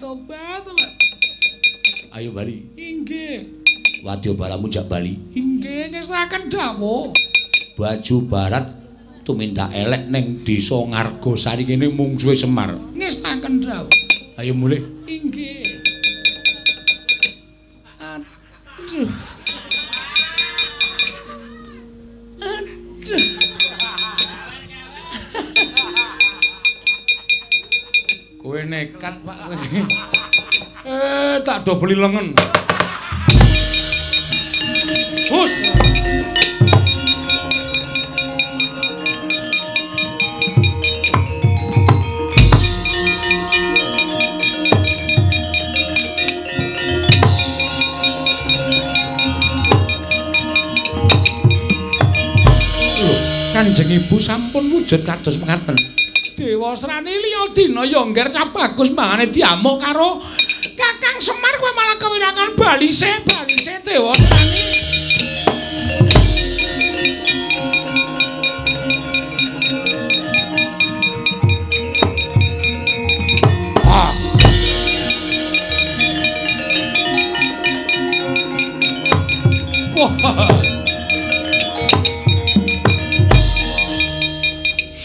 Tobat. Ayo bari. Inggih. Wadya balamu jak bali. Inggih, ngestaken dawuh. Baju barat tumindak elek ning desa Ngargasari kene mungsuhe Semar. Ngestaken dawuh. Ayo mulih. Inggih. Aduh. Kowe nekat, Pak. Tak do beli lengen. Hus. Kanjeng Ibu sampun wujud kados mekaten. Dewa Srani liya dina ya ngger cabagus mangane diamuk karo Kakang Semar kowe malah kewirangan balise Dewa Srani.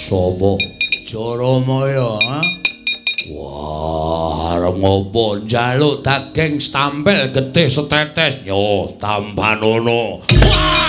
Sopo? Jaramaya, ha? Wah, arep ngopo? Njaluk daging stampel getih setetes. Yo, tampanono. Wah!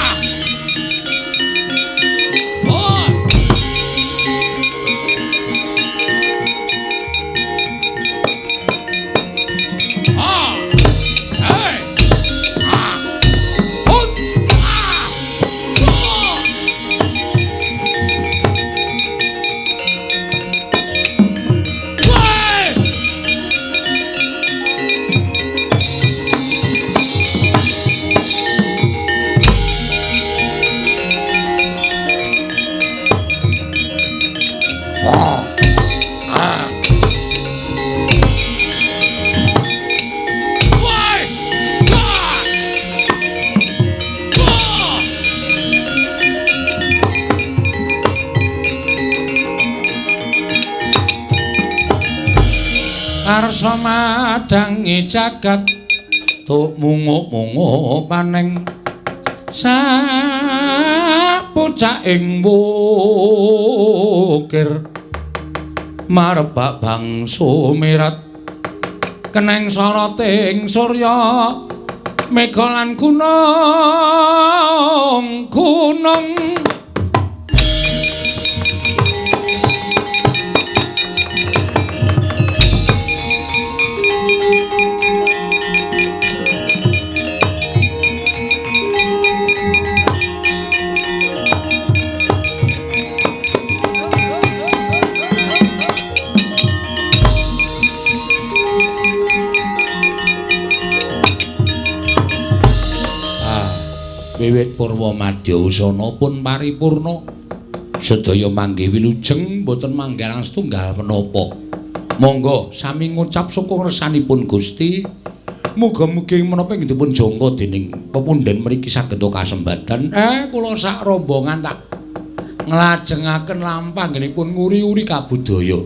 arsa madangi jagat tuk mungu-mungu paneng sapucaking wukir marebak bangsu mirat keneng soroting surya mega lan gunung wiwit purwa madya usana pun paripurna sedaya manggih wilujeng boten manggalang setunggal menapa monggo sami ngucap sukung resanipun Gusti muga-mugi menapa inggih dipun jangka dening pepundhen mriki saged kasembadan kula sak rombongan tak nglajengaken lampah nggenipun nguri-uri kabudaya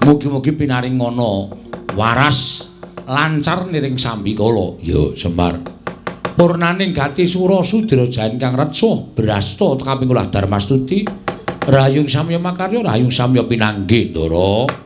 mugi-mugi pinaring ngono waras lancar niring sambikala ya Semar purnaning gati sura sudra jayan kang retsa brasta kaping 8 Darmastuti rahayung samya makarya rahayung samya pinanggih Ndara